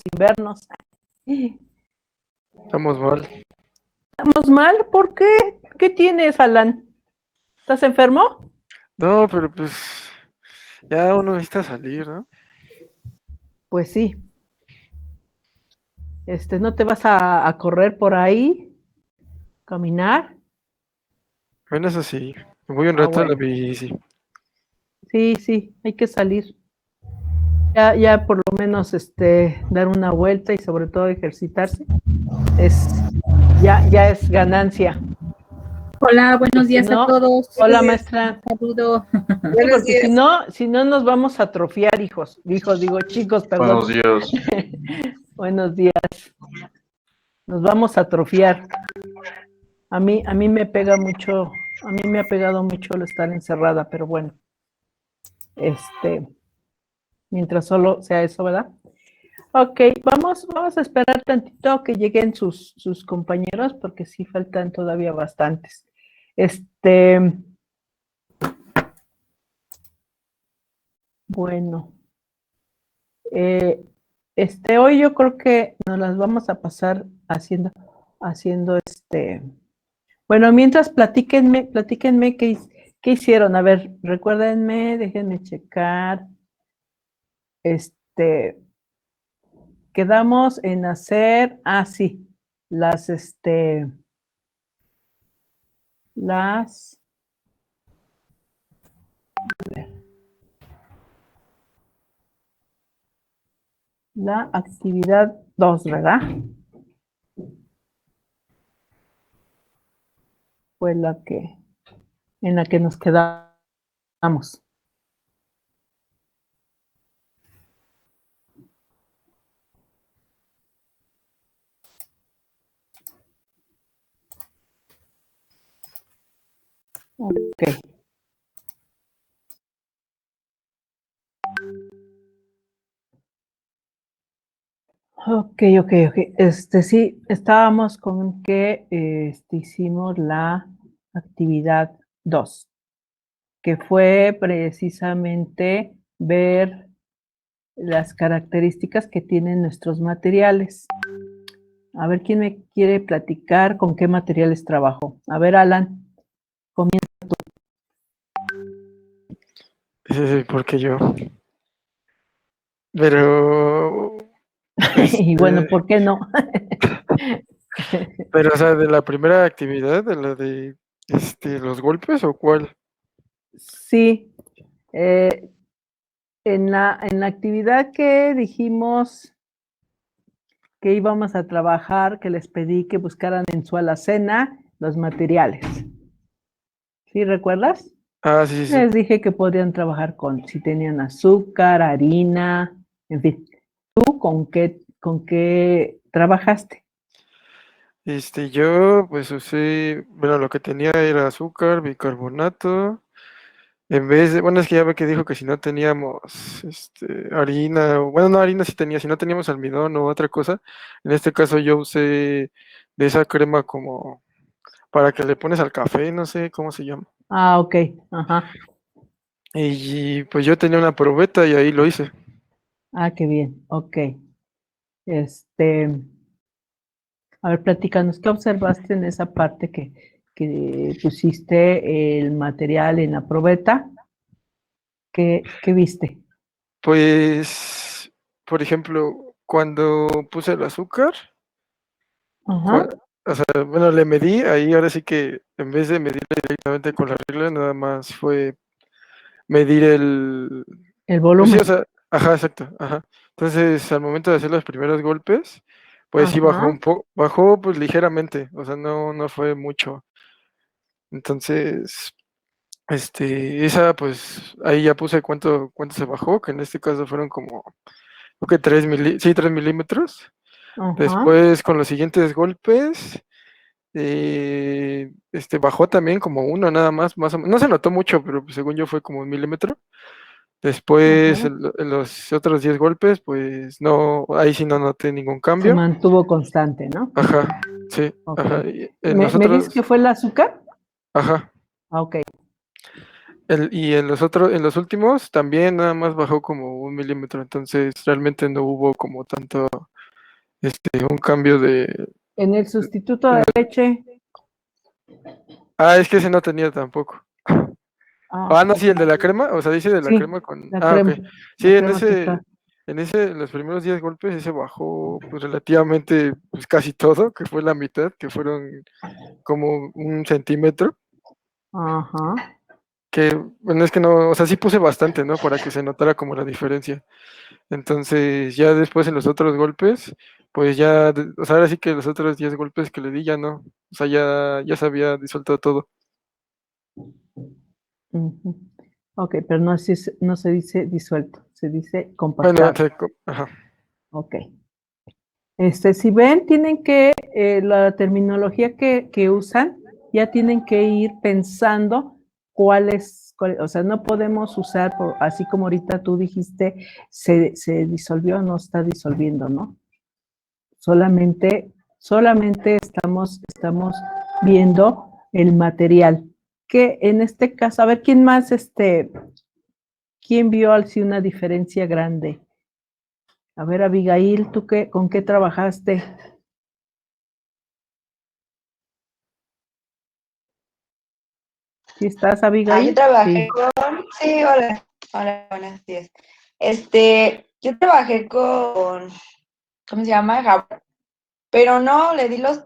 sin vernos. Estamos mal. ¿Estamos mal? ¿Por qué? ¿Qué tienes, Alan? ¿Estás enfermo? No, pero pues ya uno necesita salir, ¿no? Pues sí. ¿No te vas a correr por ahí? ¿Caminar? Bueno, eso sí. Me voy un Ah, rato a la bueno. bici. Sí, sí, hay que salir. Ya por lo menos dar una vuelta y sobre todo ejercitarse es ya es ganancia. Hola, Porque buenos si días a no, todos. hola maestra. Saludo. Sí, porque si no nos vamos a atrofiar, hijos. Digo, chicos, perdón. Buenos días. Buenos días. Nos vamos a atrofiar. A mí me pega mucho, a mí me ha pegado mucho el estar encerrada, pero bueno, mientras solo sea eso, ¿verdad? Ok, vamos a esperar tantito que lleguen sus compañeros, porque sí faltan todavía bastantes. Bueno, eh, hoy yo creo que nos las vamos a pasar haciendo Bueno, mientras platíquenme qué hicieron. A ver, recuérdenme, déjenme checar. Este, Quedamos en hacer, sí, las, las, la actividad 2, ¿verdad? Fue en la que nos quedamos. Ok. Ok. Sí, estábamos con que hicimos la actividad 2, que fue precisamente ver las características que tienen nuestros materiales. A ver, ¿quién me quiere platicar con qué materiales trabajo? A ver, Alan, comienza. Porque yo. Pero, Y bueno, ¿por qué no? pero, o sea, de la primera actividad, de la de, los golpes, ¿o cuál? Sí, eh, en la actividad que dijimos que íbamos a trabajar, que les pedí que buscaran en su alacena los materiales. ¿Sí recuerdas? Ah, sí, sí, sí. Les dije que podrían trabajar si tenían azúcar, harina, en fin. ¿Tú con qué trabajaste? Yo, pues usé, bueno, lo que tenía era azúcar, bicarbonato. En vez de, bueno, es que ya ve que dijo que si no teníamos, harina, o bueno, no, harina sí tenía, si no teníamos almidón o otra cosa, en este caso yo usé de esa crema como para que le pones al café, no sé cómo se llama. Ah, ok, ajá. Y pues yo tenía una probeta y ahí lo hice. Ah, qué bien, ok. Este, a ver, platícanos, ¿qué observaste en esa parte que pusiste el material en la probeta? ¿Qué viste? Pues, por ejemplo, cuando puse el azúcar, Ajá, o sea, bueno, le medí, ahí ahora sí que en vez de medirle directamente con la regla, nada más fue medir el pues sí, o volumen. sea, ajá, exacto, ajá. Entonces, al momento de hacer los primeros golpes, pues sí bajó Ajá, un poco, bajó pues ligeramente, o sea, no fue mucho. Entonces, esa pues ahí ya puse cuánto se bajó, que en este caso fueron como, creo que 3 milímetros. ajá, Después, con los siguientes golpes, bajó también como uno nada más o menos. No se notó mucho, pero pues, según yo fue como 1 milímetro. Después, ajá. en los otros 10 golpes, pues no, ahí sí no noté ningún Se cambio. mantuvo constante, ¿no? Ajá, sí, Ok. ajá. Y en ¿Me, los me dices que otros, fue el azúcar? ajá. Ah, ok. Y en los últimos también nada más bajó como 1 milímetro. Entonces realmente no hubo como tanto. un cambio de... En el sustituto de leche. Es que ese no tenía tampoco. No, sí, el de la crema, o sea, dice de la Sí, crema con... la Ok. crema. Sí, La en crema sí ese, está. en los primeros 10 golpes, ese bajó pues relativamente, pues casi todo, que fue la mitad, que fueron como 1 centímetro. Ajá. Que, bueno, es que no, o sea, sí puse bastante, ¿no? Para que se notara como la diferencia. Entonces, ya después en los otros golpes, pues ya, o sea, ahora sí que los otros 10 golpes que le di ya no. O sea, ya se había disuelto todo. Ujú. Ok, pero no se dice disuelto, se dice Bueno, compactado. ajá. Ok. Si ven, tienen que, la terminología que usan, ya tienen que ir pensando o sea, no podemos usar, así como ahorita tú dijiste, se disolvió, no está disolviendo, ¿no? Solamente estamos viendo el material. Que en este caso, a ver, ¿quién más, quién vio así una diferencia grande? A ver, Abigail, ¿tú con qué trabajaste? ¿Sí estás, Yo Abigail? trabajé Sí. sí, hola, buenos días. Yo trabajé con, ¿cómo se llama? Jabón, pero no, le di los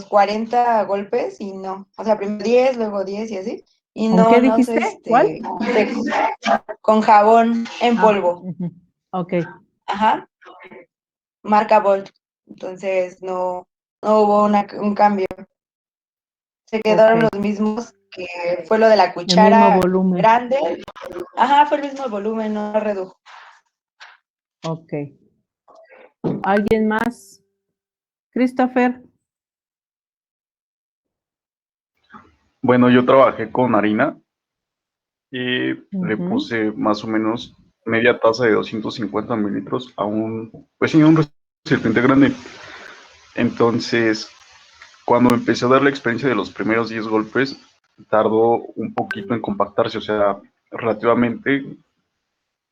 40 golpes y no, o sea, primero 10, luego 10 y así, y ¿Con qué no sé, dijiste? ¿Cuál? con jabón en Ah, polvo, ok, ajá, marca Volt, entonces no hubo un cambio, se ok. quedaron los mismos, que fue lo de la El mismo cuchara volumen. grande, ajá, fue el mismo volumen, no redujo. Ok. ¿Alguien más? Christopher. Bueno, yo trabajé con harina y le Ujú. puse más o menos media taza de 250 mililitros a pues sí, a un recipiente grande. Entonces, cuando empecé a dar la experiencia de los primeros 10 golpes, tardó un poquito en compactarse, o sea, relativamente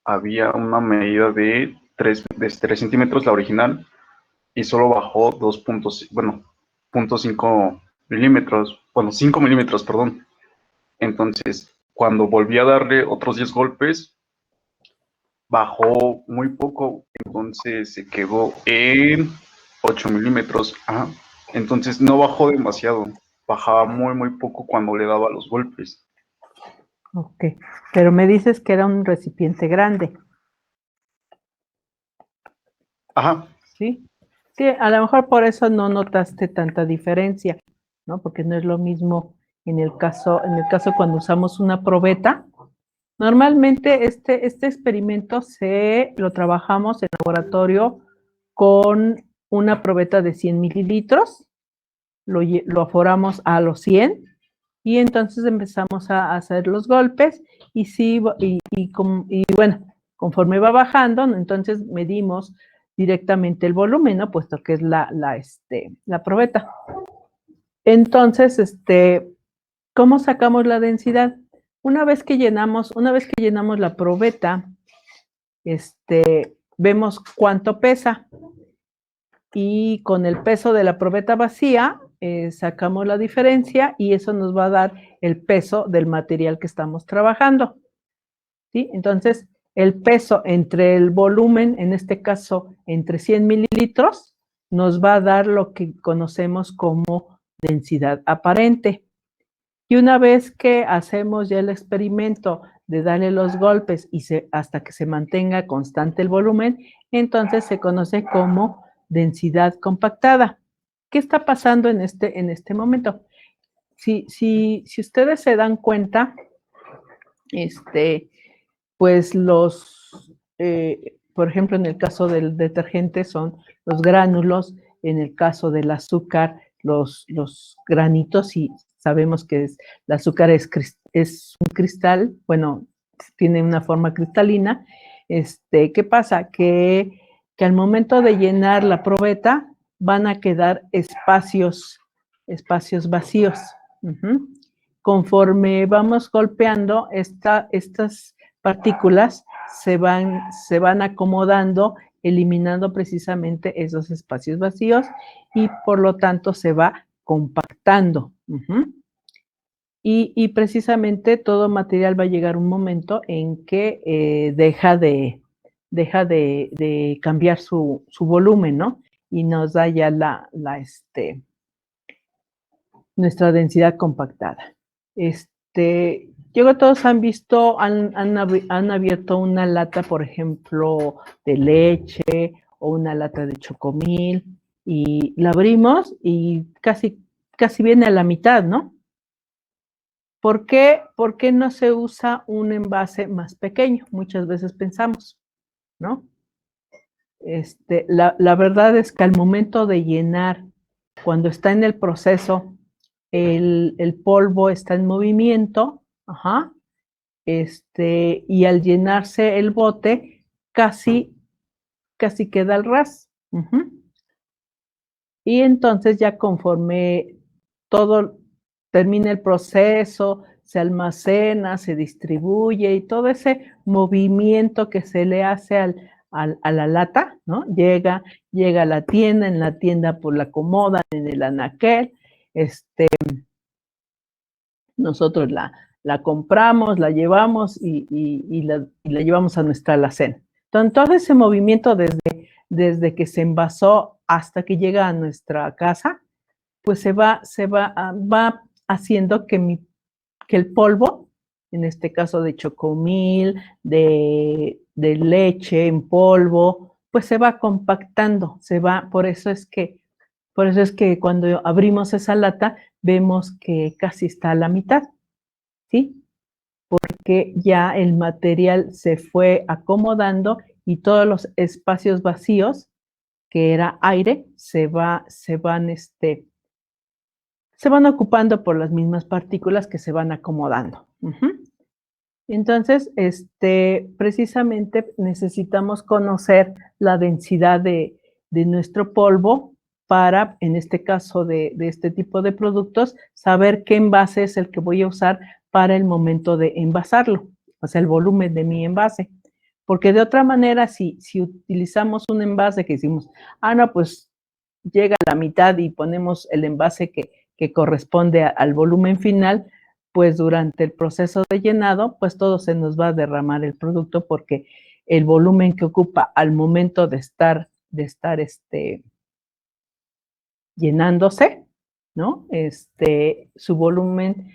había una medida de 3 centímetros la original y solo bajó 2 puntos, bueno, 0.5 milímetros, bueno, 5 milímetros, perdón. Entonces, cuando volví a darle otros 10 golpes, bajó muy poco, entonces se quedó en 8 milímetros. Ajá. Entonces no bajó demasiado, bajaba muy poco cuando le daba los golpes. Ok. Pero me dices que era un recipiente grande, Ajá, ¿sí? Sí, a lo mejor por eso no notaste tanta diferencia, ¿no? Porque no es lo mismo en el caso cuando usamos una probeta. Normalmente este experimento lo trabajamos en laboratorio con una probeta de 100 mililitros, lo aforamos a los 100 y entonces empezamos a hacer los golpes y, sí, y bueno, conforme va bajando, entonces medimos directamente el volumen, ¿no? Puesto que es la probeta. Entonces, ¿cómo sacamos la densidad? Una vez que llenamos la probeta, vemos cuánto pesa y con el peso de la probeta vacía sacamos la diferencia y eso nos va a dar el peso del material que estamos trabajando, ¿sí? Entonces, el peso entre el volumen, en este caso entre 100 mililitros, nos va a dar lo que conocemos como densidad aparente. Y una vez que hacemos ya el experimento de darle los golpes hasta que se mantenga constante el volumen, entonces se conoce como densidad compactada. ¿Qué está pasando en este momento? Si ustedes se dan cuenta, pues por ejemplo, en el caso del detergente son los gránulos, en el caso del azúcar, los granitos, y sabemos que el azúcar es un cristal, bueno, tiene una forma cristalina. ¿Qué pasa? Que al momento de llenar la probeta van a quedar espacios vacíos. Uh-huh. Conforme vamos golpeando estas partículas se van acomodando eliminando precisamente esos espacios vacíos y por lo tanto se va compactando. Y precisamente todo material va a llegar un momento en que deja de cambiar su volumen, ¿no? Y nos da ya nuestra densidad compactada. Yo creo que todos han visto, han abierto una lata, por ejemplo, de leche o una lata de chocomil y la abrimos y casi viene a la mitad, ¿no? ¿Por qué no se usa un envase más pequeño? Muchas veces pensamos, ¿no? La verdad es que al momento de llenar, cuando está en el proceso, el polvo está en movimiento, ajá, y al llenarse el bote, casi queda al ras. Y entonces ya conforme todo termina el proceso, se almacena, se distribuye y todo ese movimiento que se le hace a la lata, ¿no? Llega a la tienda, en la tienda pues la acomodan en el anaquel, nosotros la compramos, la llevamos y la llevamos a nuestra alacena. Entonces, todo ese movimiento desde que se envasó hasta que llega a nuestra casa, pues va haciendo que el polvo, en este caso de chocomil, de leche en polvo, pues se va compactando, por eso es que cuando abrimos esa lata, vemos que casi está a la mitad, ¿sí? Porque ya el material se fue acomodando y todos los espacios vacíos, que era aire, se van ocupando por las mismas partículas que se van acomodando. Entonces, precisamente necesitamos conocer la densidad de nuestro polvo para, en este caso de este tipo de productos, saber qué envase es el que voy a usar para el momento de envasarlo, o sea, el volumen de mi envase. Porque de otra manera, si utilizamos un envase que decimos, no, pues llega a la mitad y ponemos el envase que corresponde al volumen final, pues durante el proceso de llenado, pues todo se nos va a derramar el producto porque el volumen que ocupa al momento de estar llenándose, ¿no? Su volumen,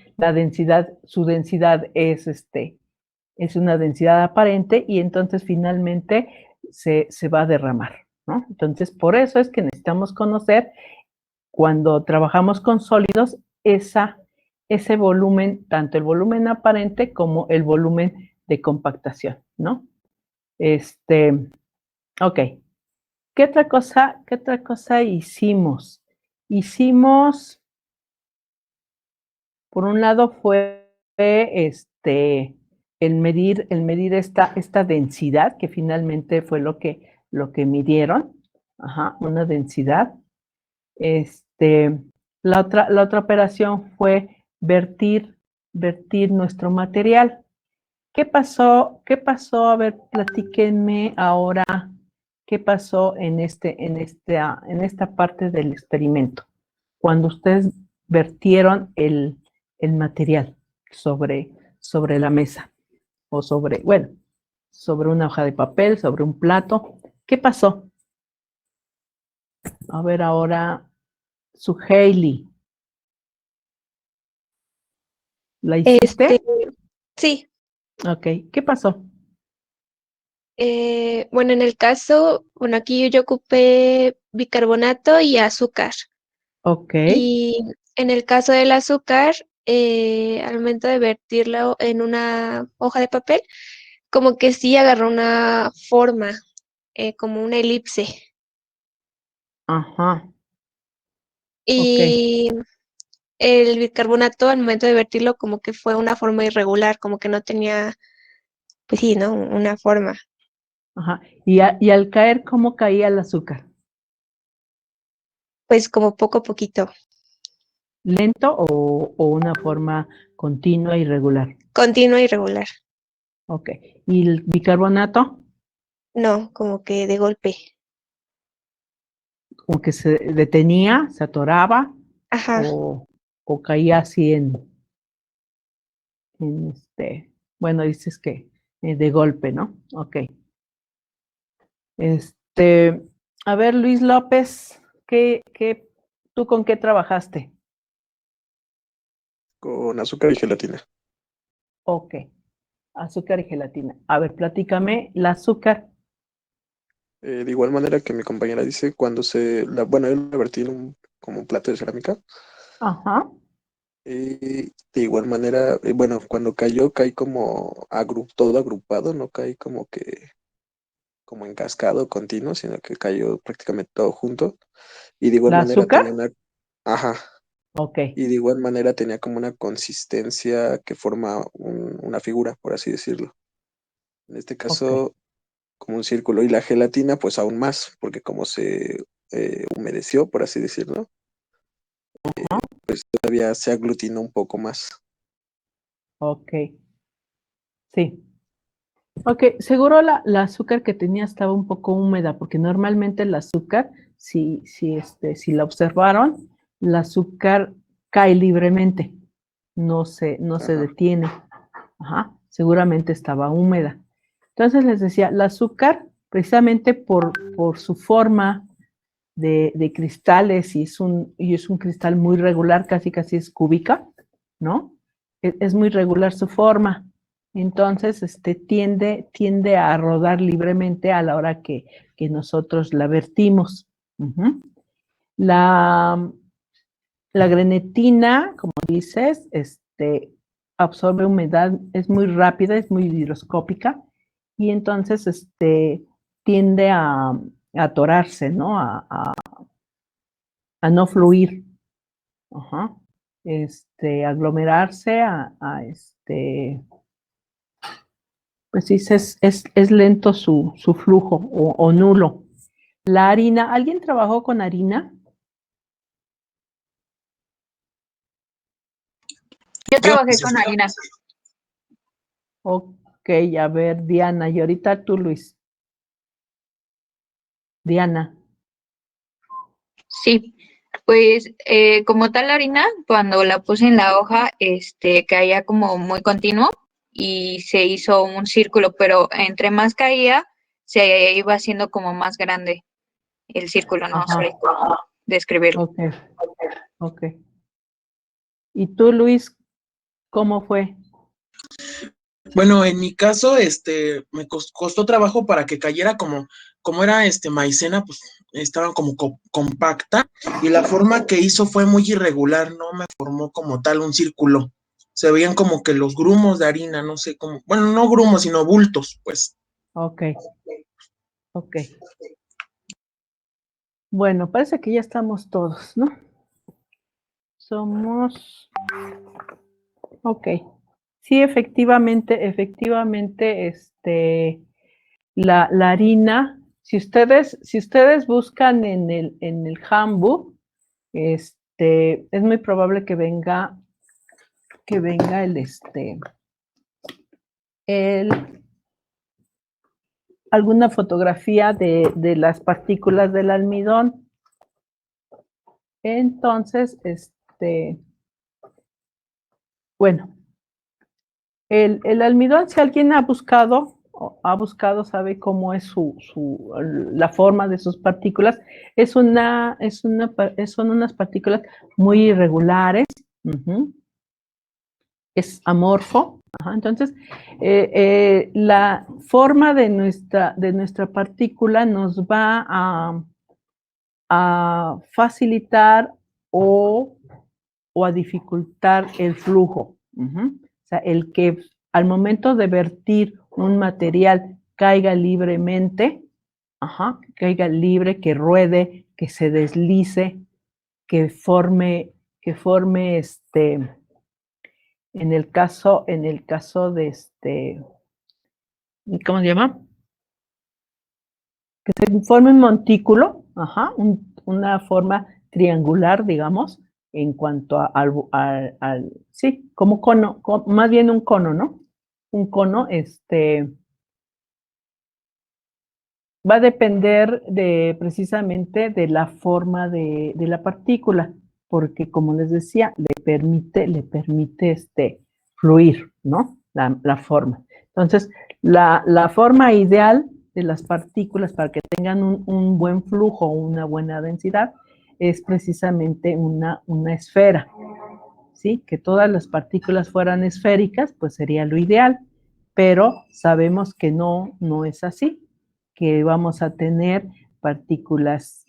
su densidad es una densidad aparente y entonces finalmente se va a derramar, ¿no? Entonces, por eso es que necesitamos conocer cuando trabajamos con sólidos ese volumen, tanto el volumen aparente como el volumen de compactación, ¿no? Ok. ¿Qué otra cosa hicimos? Por un lado fue el medir esta densidad, que finalmente fue lo que midieron, una densidad. La otra operación fue vertir nuestro material. ¿Qué pasó? A ver, platíquenme ahora qué pasó en esta parte del experimento, cuando ustedes vertieron el material sobre la mesa o sobre una hoja de papel, sobre un plato. ¿Qué pasó? A ver ahora, su Hailey. ¿La hiciste? Sí. Ok, ¿qué pasó? Bueno, en el caso, aquí yo ocupé bicarbonato y azúcar. Ok. Y en el caso del azúcar, al momento de vertirlo en una hoja de papel, como que sí agarró una forma, como una elipse. Ajá. Ok. Y el bicarbonato al momento de vertirlo como que fue una forma irregular, como que no tenía, pues sí, ¿no? Una forma. Ajá. Y al caer, ¿cómo caía el azúcar? Pues como poco a poquito. ¿Lento o una forma continua y regular? Continua y regular. Ok. ¿Y el bicarbonato? No, como que de golpe. Como que se detenía, se atoraba Ajá. o caía así bueno, dices que de golpe, ¿no? Ok. A ver, Luis López, ¿tú con qué trabajaste? Con azúcar y gelatina. Ok, azúcar y gelatina. A ver, platícame, el azúcar. De igual manera que mi compañera dice, bueno, yo la vertí en como un plato de cerámica. Ajá, De igual manera, bueno, cuando cayó, caí como todo agrupado, no caí como en cascado continuo, sino que cayó prácticamente todo junto. Y de igual ¿la manera tenía azúcar? ajá, Ok, y de igual manera tenía como una consistencia que forma una figura, por así decirlo. En este ok. caso, como un círculo. Y la gelatina, pues aún más, porque como se humedeció, por así decirlo, pues todavía se aglutinó un poco más. Ok, sí. Ok, seguro la azúcar que tenía estaba un poco húmeda, porque normalmente el azúcar, si la observaron, el azúcar cae libremente, no se Ajá. detiene. Ajá, seguramente estaba húmeda. Entonces les decía, el azúcar, precisamente por su forma de cristales, y es un cristal muy regular, casi es cúbica, ¿no? Es muy regular su forma. Entonces, tiende a rodar libremente a la hora que nosotros la vertimos. Ujú. La, la grenetina, como dices, absorbe humedad, es muy rápida, es muy higroscópica, y entonces tiende a atorarse, ¿no? A no fluir. Ajá. Aglomerarse pues sí, es lento su flujo o nulo. La harina, ¿alguien trabajó con harina? Yo Yo, trabajé con harina. Ok, a ver, Diana, y ahorita tú, Luis. Diana. Sí, pues como tal la harina, cuando la puse en la hoja, caía como muy continuo y se hizo un círculo, pero entre más caía, se iba haciendo como más grande el círculo, no Ajá. sé cómo describirlo. Ok, ok. ¿Y tú, Luis, cómo fue? bueno, en mi caso, me costó trabajo para que cayera como era maicena, pues estaba como compacta y la forma que hizo fue muy irregular, no me formó como tal un círculo. Se veían como que los grumos de harina, no sé cómo, bueno, no grumos, sino bultos, pues. Ok, ok. Bueno, parece que ya estamos todos, ¿no? Somos, ok. Sí, efectivamente, la harina, si ustedes buscan en el handbook, es muy probable que venga alguna fotografía de las partículas del almidón. Entonces, bueno, el almidón, si alguien ha buscado, sabe cómo es la forma de sus partículas. Son unas partículas muy irregulares. Ujú. Es amorfo. Ajá. Entonces, la forma de nuestra partícula nos va a facilitar o a dificultar el flujo. Ujú. O sea, el que al momento de vertir un material caiga libremente, ajá, caiga libre, que ruede, que se deslice, que forme en el caso de ¿cómo se llama? Que se forme un montículo, ajá, una forma triangular, digamos, en cuanto sí, como cono, más bien un cono, ¿no? Un cono, va a depender precisamente de la forma de la partícula, porque como les decía, le permite fluir, ¿no? La forma. Entonces, la forma ideal de las partículas para que tengan un buen flujo, una buena densidad, es precisamente una esfera, ¿sí? Que todas las partículas fueran esféricas, pues sería lo ideal, pero sabemos que no es así, que vamos a tener partículas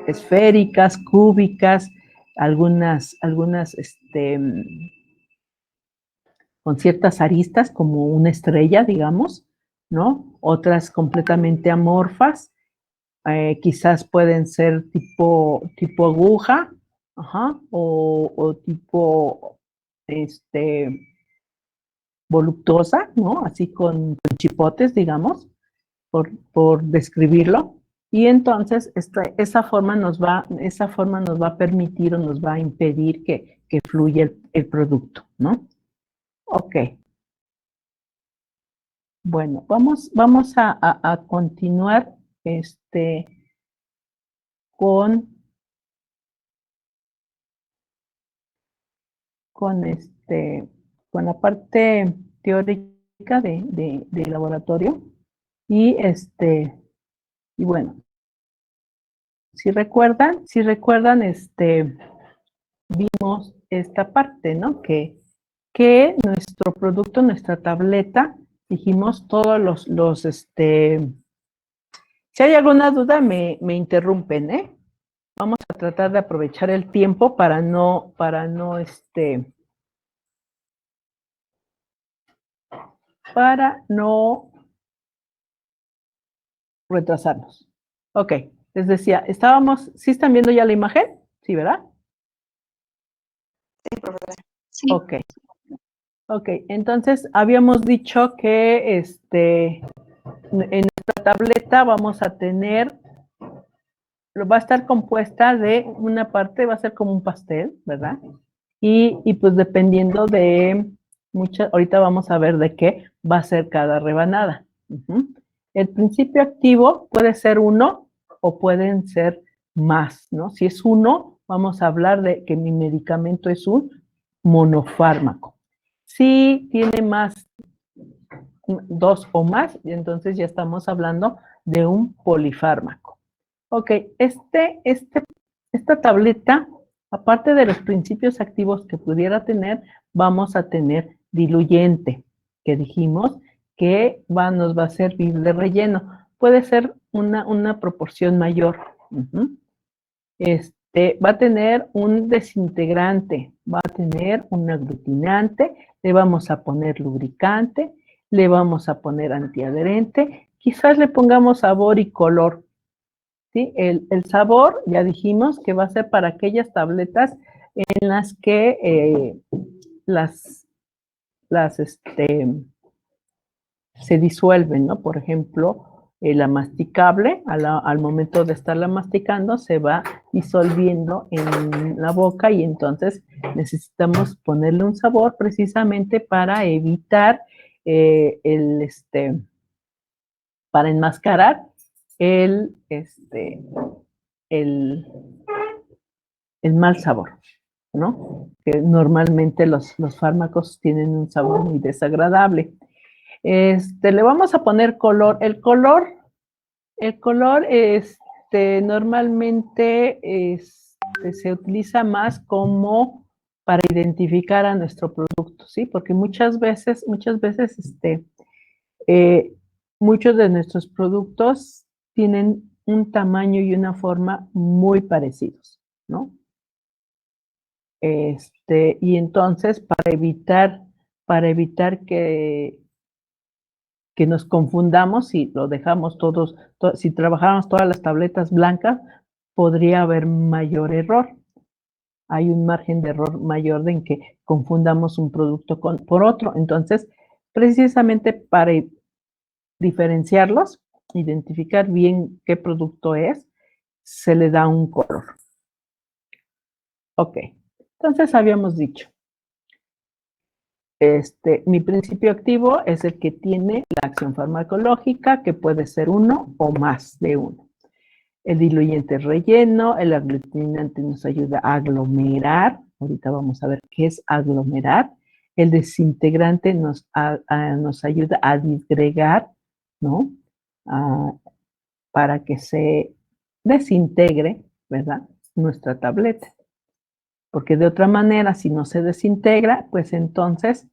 esféricas, cúbicas, algunas con ciertas aristas, como una estrella, digamos, ¿no? Otras completamente amorfas, quizás pueden ser tipo aguja, ajá, o tipo, voluptuosa, ¿no? Así con chipotes, digamos, por describirlo. Y entonces esa forma nos va a permitir o nos va a impedir que fluya el producto, ¿no? Ok. Bueno, vamos a continuar con, con, con la parte teórica de laboratorio. Y y bueno, si recuerdan, vimos esta parte, ¿no? Que nuestro producto, nuestra tableta, dijimos todos si hay alguna duda, me interrumpen, ¿eh? Vamos a tratar de aprovechar el tiempo para no retrasarnos. Ok, les decía, ¿sí están viendo ya la imagen? Sí, ¿verdad? Sí, profesora. Sí. Ok. Ok, entonces habíamos dicho que en nuestra tableta vamos a tener, va a estar compuesta de una parte, va a ser como un pastel, ¿verdad? Y pues dependiendo de ahorita vamos a ver de qué va a ser cada rebanada. Ujú. El principio activo puede ser uno o pueden ser más, ¿no? Si es uno, vamos a hablar de que mi medicamento es un monofármaco. Si tiene más, dos o más, y entonces ya estamos hablando de un polifármaco. Ok, esta tableta, aparte de los principios activos que pudiera tener, vamos a tener diluyente, que dijimos que nos va a servir de relleno. Puede ser una proporción mayor. Uh-huh. Va a tener un desintegrante, va a tener un aglutinante, le vamos a poner lubricante, le vamos a poner antiadherente, quizás le pongamos sabor y color. ¿Sí? El sabor, ya dijimos que va a ser para aquellas tabletas en las que se disuelven, ¿no? Por ejemplo, la masticable, al momento de estarla masticando, se va disolviendo en la boca y entonces necesitamos ponerle un sabor precisamente para evitar para enmascarar el mal sabor, ¿no? Que normalmente los fármacos tienen un sabor muy desagradable. Le vamos a poner color. El color, normalmente se utiliza más como para identificar a nuestro producto, ¿sí? Porque muchas veces, muchos de nuestros productos tienen un tamaño y una forma muy parecidos, ¿no? Y entonces, para evitar que nos confundamos, si lo dejamos si trabajáramos todas las tabletas blancas, podría haber mayor error. Hay un margen de error mayor en que confundamos un producto por otro. Entonces, precisamente para diferenciarlos, identificar bien qué producto es, se le da un color. Ok, entonces habíamos dicho, Mi principio activo es el que tiene la acción farmacológica, que puede ser uno o más de uno. El diluyente relleno, el aglutinante nos ayuda a aglomerar. Ahorita vamos a ver qué es aglomerar. El desintegrante nos ayuda a disgregar, ¿no? Para que se desintegre, ¿verdad? Nuestra tableta. Porque de otra manera, si no se desintegra, pues entonces,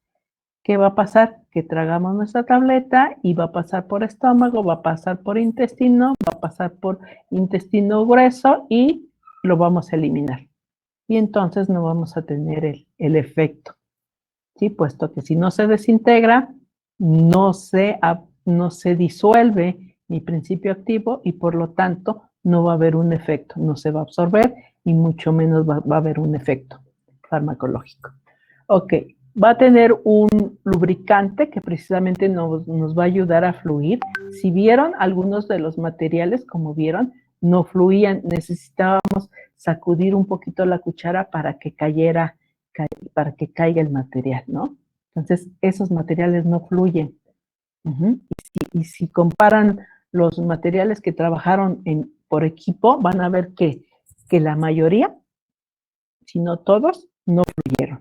¿qué va a pasar? Que tragamos nuestra tableta y va a pasar por estómago, va a pasar por intestino, va a pasar por intestino grueso y lo vamos a eliminar. Y entonces no vamos a tener el efecto, ¿sí? Puesto que si no se desintegra, no se disuelve mi principio activo y por lo tanto no va a haber un efecto, no se va a absorber y mucho menos va a haber un efecto farmacológico. Ok, va a tener un lubricante que precisamente nos va a ayudar a fluir. Si vieron, algunos de los materiales, como vieron, no fluían. Necesitábamos sacudir un poquito la cuchara para que caiga el material, ¿no? Entonces, esos materiales no fluyen. Y si comparan los materiales que trabajaron por equipo, van a ver que la mayoría, si no todos, no fluyeron.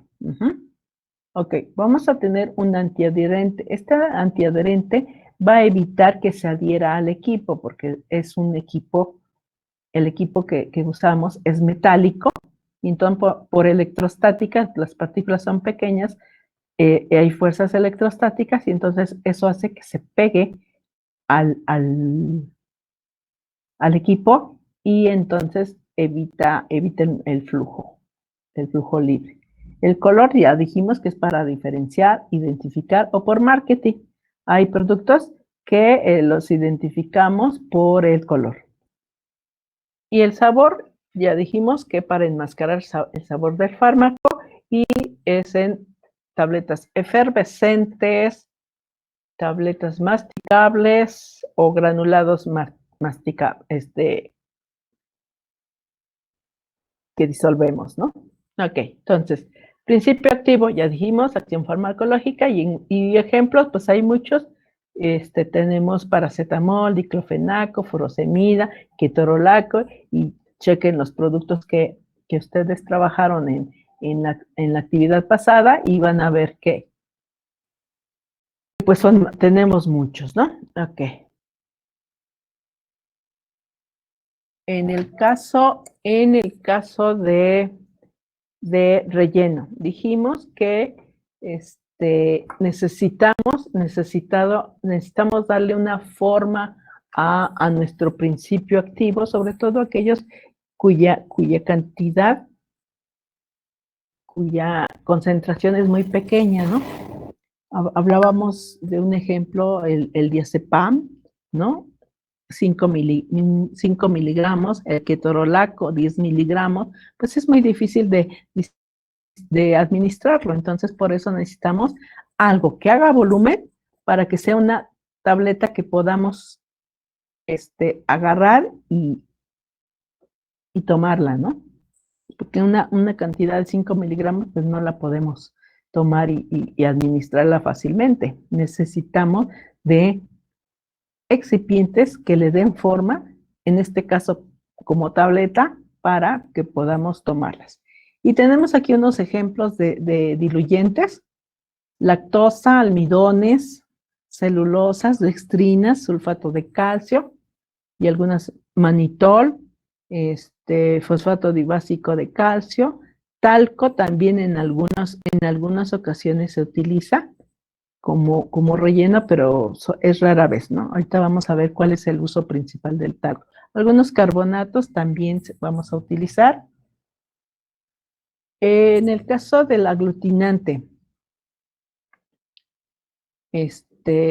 Ok, vamos a tener un antiadherente. Este antiadherente va a evitar que se adhiera al equipo, porque es un equipo, el equipo que usamos es metálico, y entonces por electrostática, las partículas son pequeñas, hay fuerzas electrostáticas, y entonces eso hace que se pegue al equipo, y entonces evita el flujo libre. El color ya dijimos que es para diferenciar, identificar o por marketing. Hay productos que los identificamos por el color. Y el sabor, ya dijimos que para enmascarar el sabor del fármaco, y es en tabletas efervescentes, tabletas masticables o granulados que disolvemos, ¿no? Ok, entonces, principio activo, ya dijimos, acción farmacológica, y ejemplos, pues hay muchos. Tenemos paracetamol, diclofenaco, furosemida, ketorolaco, y chequen los productos que ustedes trabajaron en la actividad pasada y van a ver que pues tenemos muchos, ¿no? Ok. En el caso de relleno, dijimos que necesitamos darle una forma a nuestro principio activo, sobre todo aquellos cuya cantidad, cuya concentración es muy pequeña, ¿no? Hablábamos de un ejemplo, el diazepam, ¿no? 5 miligramos, el ketorolaco 10 miligramos, pues es muy difícil de administrarlo. Entonces, por eso necesitamos algo que haga volumen para que sea una tableta que podamos agarrar y tomarla, ¿no? Porque una cantidad de 5 miligramos, pues no la podemos tomar y administrarla fácilmente. Necesitamos de excipientes que le den forma, en este caso como tableta, para que podamos tomarlas. Y tenemos aquí unos ejemplos de diluyentes: lactosa, almidones, celulosas, dextrinas, sulfato de calcio y algunas manitol, fosfato dibásico de calcio, talco también en algunas ocasiones se utiliza como relleno, pero es rara vez, ¿no? Ahorita vamos a ver cuál es el uso principal del talco. Algunos carbonatos también vamos a utilizar. En el caso del aglutinante,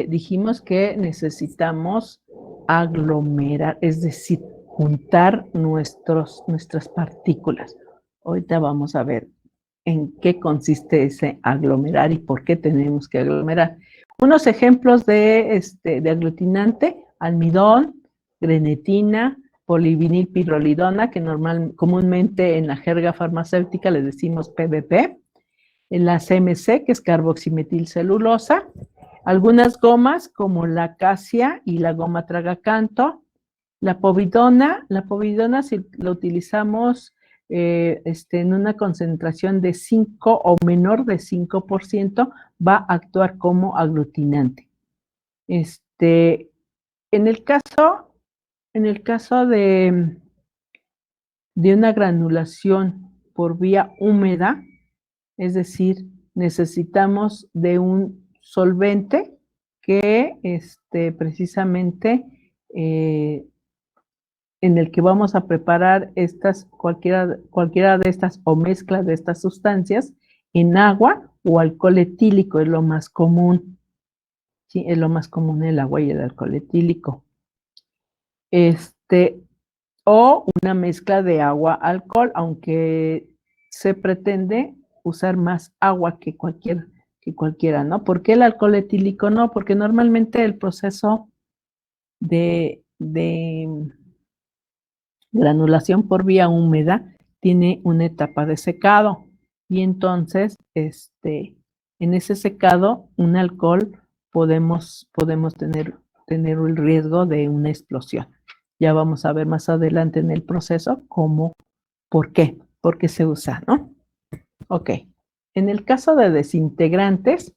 dijimos que necesitamos aglomerar, es decir, juntar nuestras partículas. Ahorita vamos a ver en qué consiste ese aglomerar y por qué tenemos que aglomerar. Unos ejemplos de aglutinante: almidón, grenetina, polivinilpirrolidona, que comúnmente en la jerga farmacéutica le decimos PVP, la CMC, que es carboximetilcelulosa, algunas gomas como la acacia y la goma tragacanto, la povidona si la utilizamos en una concentración de 5 o menor de 5%, va a actuar como aglutinante. En el caso de una granulación por vía húmeda, es decir, necesitamos de un solvente que precisamente en el que vamos a preparar cualquiera de estas o mezcla de estas sustancias en agua o alcohol etílico, es lo más común. Sí, es lo más común el agua y el alcohol etílico. O una mezcla de agua-alcohol, aunque se pretende usar más agua que cualquiera, ¿no? ¿Por qué el alcohol etílico no? Porque normalmente el proceso de granulación por vía húmeda tiene una etapa de secado y entonces en ese secado un alcohol podemos tener el riesgo de una explosión. Ya vamos a ver más adelante en el proceso por qué se usa, ¿no? Ok, en el caso de desintegrantes,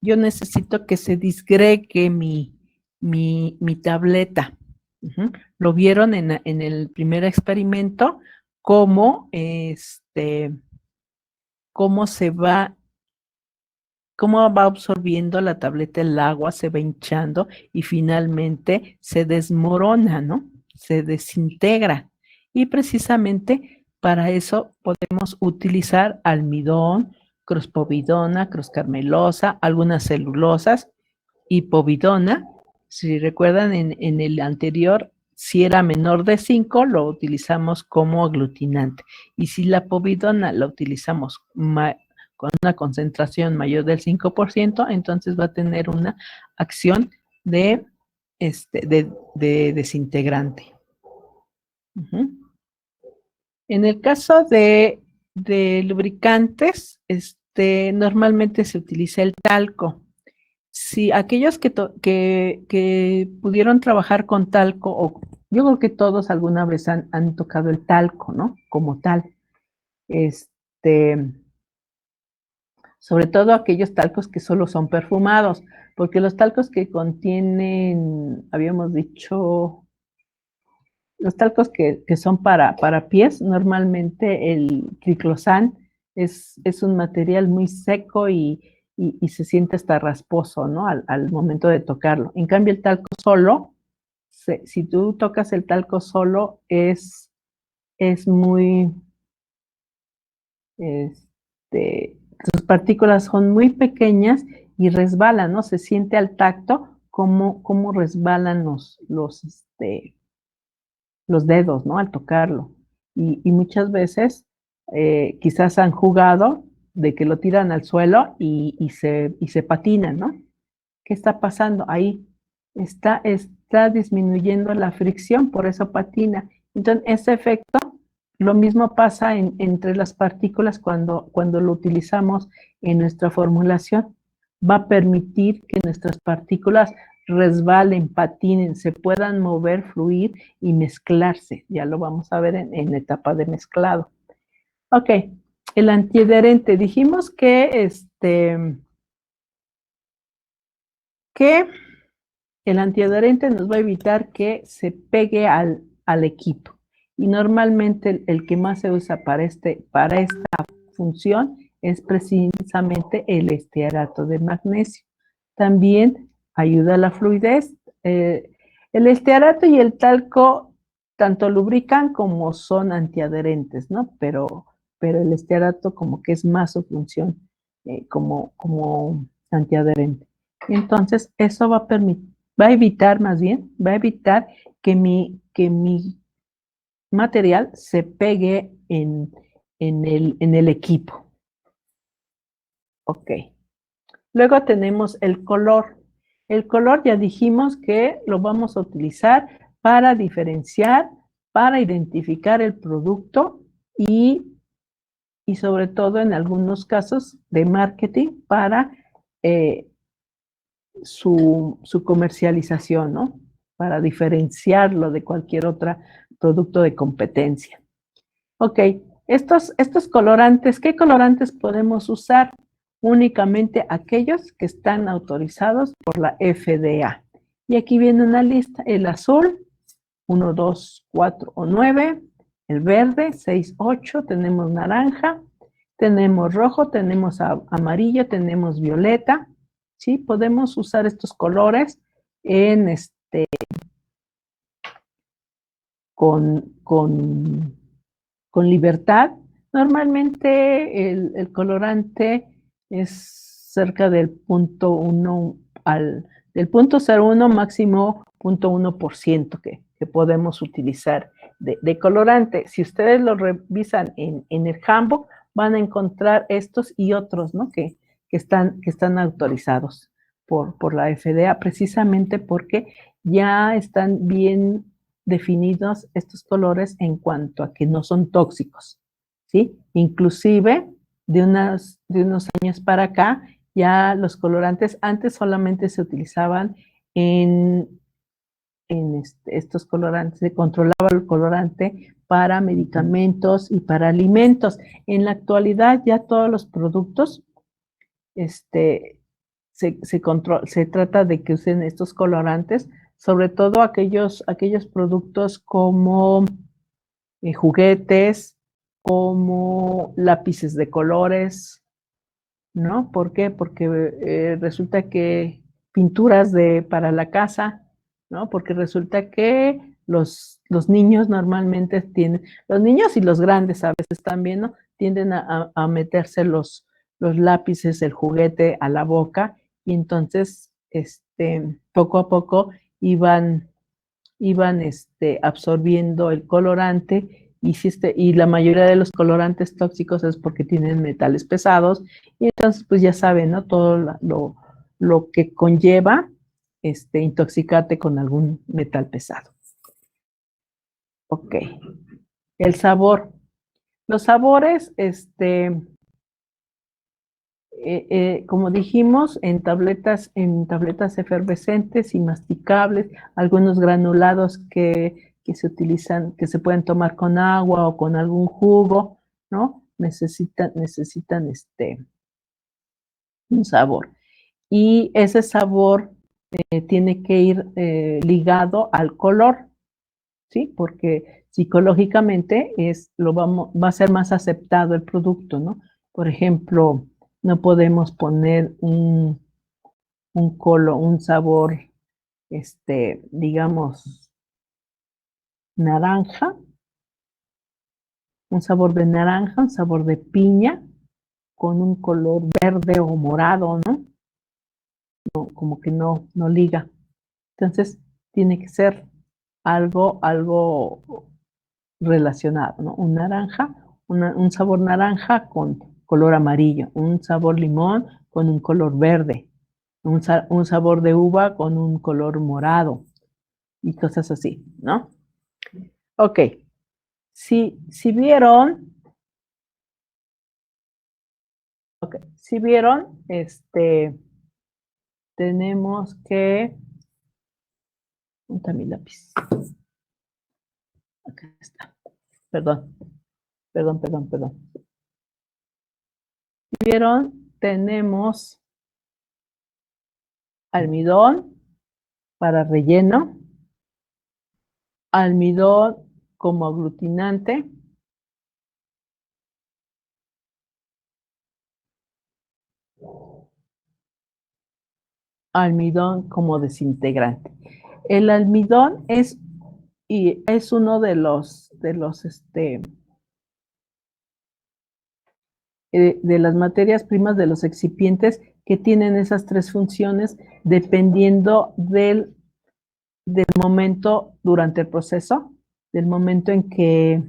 yo necesito que se disgregue mi tableta. Lo vieron en el primer experimento, cómo va absorbiendo la tableta el agua, se va hinchando y finalmente se desmorona, ¿no? Se desintegra. Y precisamente para eso podemos utilizar almidón, crospovidona, croscarmelosa, algunas celulosas y povidona. Si recuerdan, en el anterior, si era menor de 5, lo utilizamos como aglutinante. Y si la povidona la utilizamos con una concentración mayor del 5%, entonces va a tener una acción de desintegrante. En el caso de lubricantes, normalmente se utiliza el talco. Si aquellos que pudieron trabajar con talco, o yo creo que todos alguna vez han tocado el talco, ¿no? Como tal. Sobre todo aquellos talcos que solo son perfumados, porque los talcos que contienen, habíamos dicho, los talcos que son para pies, normalmente el triclosan es un material muy seco y se siente hasta rasposo, ¿no? Al momento de tocarlo. En cambio, el talco solo, si tú tocas el talco solo, es muy, sus partículas son muy pequeñas y resbalan, ¿no? Se siente al tacto cómo resbalan los dedos, ¿no? Al tocarlo. Y muchas veces quizás han jugado de que lo tiran al suelo y se patinan, ¿no? ¿Qué está pasando? Ahí está disminuyendo la fricción, por eso patina. Entonces, ese efecto, lo mismo pasa entre las partículas cuando lo utilizamos en nuestra formulación. Va a permitir que nuestras partículas resbalen, patinen, se puedan mover, fluir y mezclarse. Ya lo vamos a ver en la etapa de mezclado. Ok, el antiadherente. Dijimos que el antiadherente nos va a evitar que se pegue al equipo. Y normalmente el que más se usa para esta función es precisamente el estearato de magnesio. También ayuda a la fluidez. El estearato y el talco tanto lubrican como son antiadherentes, ¿no? Pero el estearato como que es más su función como antiadherente. Entonces, eso va a evitar que mi material se pegue en el equipo. Ok. Luego tenemos el color. El color ya dijimos que lo vamos a utilizar para diferenciar, para identificar el producto y y sobre todo en algunos casos de marketing para su comercialización, ¿no? Para diferenciarlo de cualquier otro producto de competencia. Ok, estos colorantes, ¿qué colorantes podemos usar? Únicamente aquellos que están autorizados por la FDA. Y aquí viene una lista: el azul, 1, 2, 4 o 9, el verde, 6, 8, tenemos naranja, tenemos rojo, tenemos amarillo, tenemos violeta, ¿sí? Podemos usar estos colores en con libertad. Normalmente el colorante es cerca del punto 1 del punto 0,1 máximo 0,1% que podemos utilizar de colorante. Si ustedes lo revisan en el handbook, van a encontrar estos y otros, ¿no? que están autorizados por la FDA, precisamente porque ya están bien definidos estos colores en cuanto a que no son tóxicos, ¿sí? Inclusive, de unos años para acá, ya los colorantes antes solamente se utilizaban en estos colorantes, se controlaba el colorante para medicamentos y para alimentos. En la actualidad ya todos los productos se trata de que usen estos colorantes, sobre todo aquellos productos como juguetes, como lápices de colores, ¿no? ¿Por qué? Porque resulta que pinturas para la casa, ¿no? Porque resulta que los niños normalmente los niños y los grandes a veces también, ¿no? Tienden a meterse los lápices, el juguete a la boca, y entonces, poco a poco iban absorbiendo el colorante, y la mayoría de los colorantes tóxicos es porque tienen metales pesados, y entonces pues ya saben, ¿no? Todo lo que conlleva intoxicarte con algún metal pesado. Ok. El sabor. Los sabores, como dijimos, en tabletas efervescentes y masticables, algunos granulados que se utilizan, que se pueden tomar con agua o con algún jugo, ¿no? Necesitan un sabor. Y ese sabor tiene que ir ligado al color, ¿sí? Porque psicológicamente va a ser más aceptado el producto, ¿no? Por ejemplo, no podemos poner un sabor, digamos, naranja, un sabor de naranja, un sabor de piña, con un color verde o morado, ¿no? No, como que no liga. Entonces, tiene que ser algo relacionado, ¿no? Un naranja, un sabor naranja con color amarillo, un sabor limón con un color verde, un sabor de uva con un color morado y cosas así, ¿no? Ok, si vieron, tenemos que... ¿Dónde está mi lápiz? Acá está. Perdón. Si vieron, tenemos almidón para relleno, almidón como aglutinante, almidón como desintegrante. El almidón es uno de las materias primas, de los excipientes que tienen esas tres funciones dependiendo del momento durante el proceso, del momento en que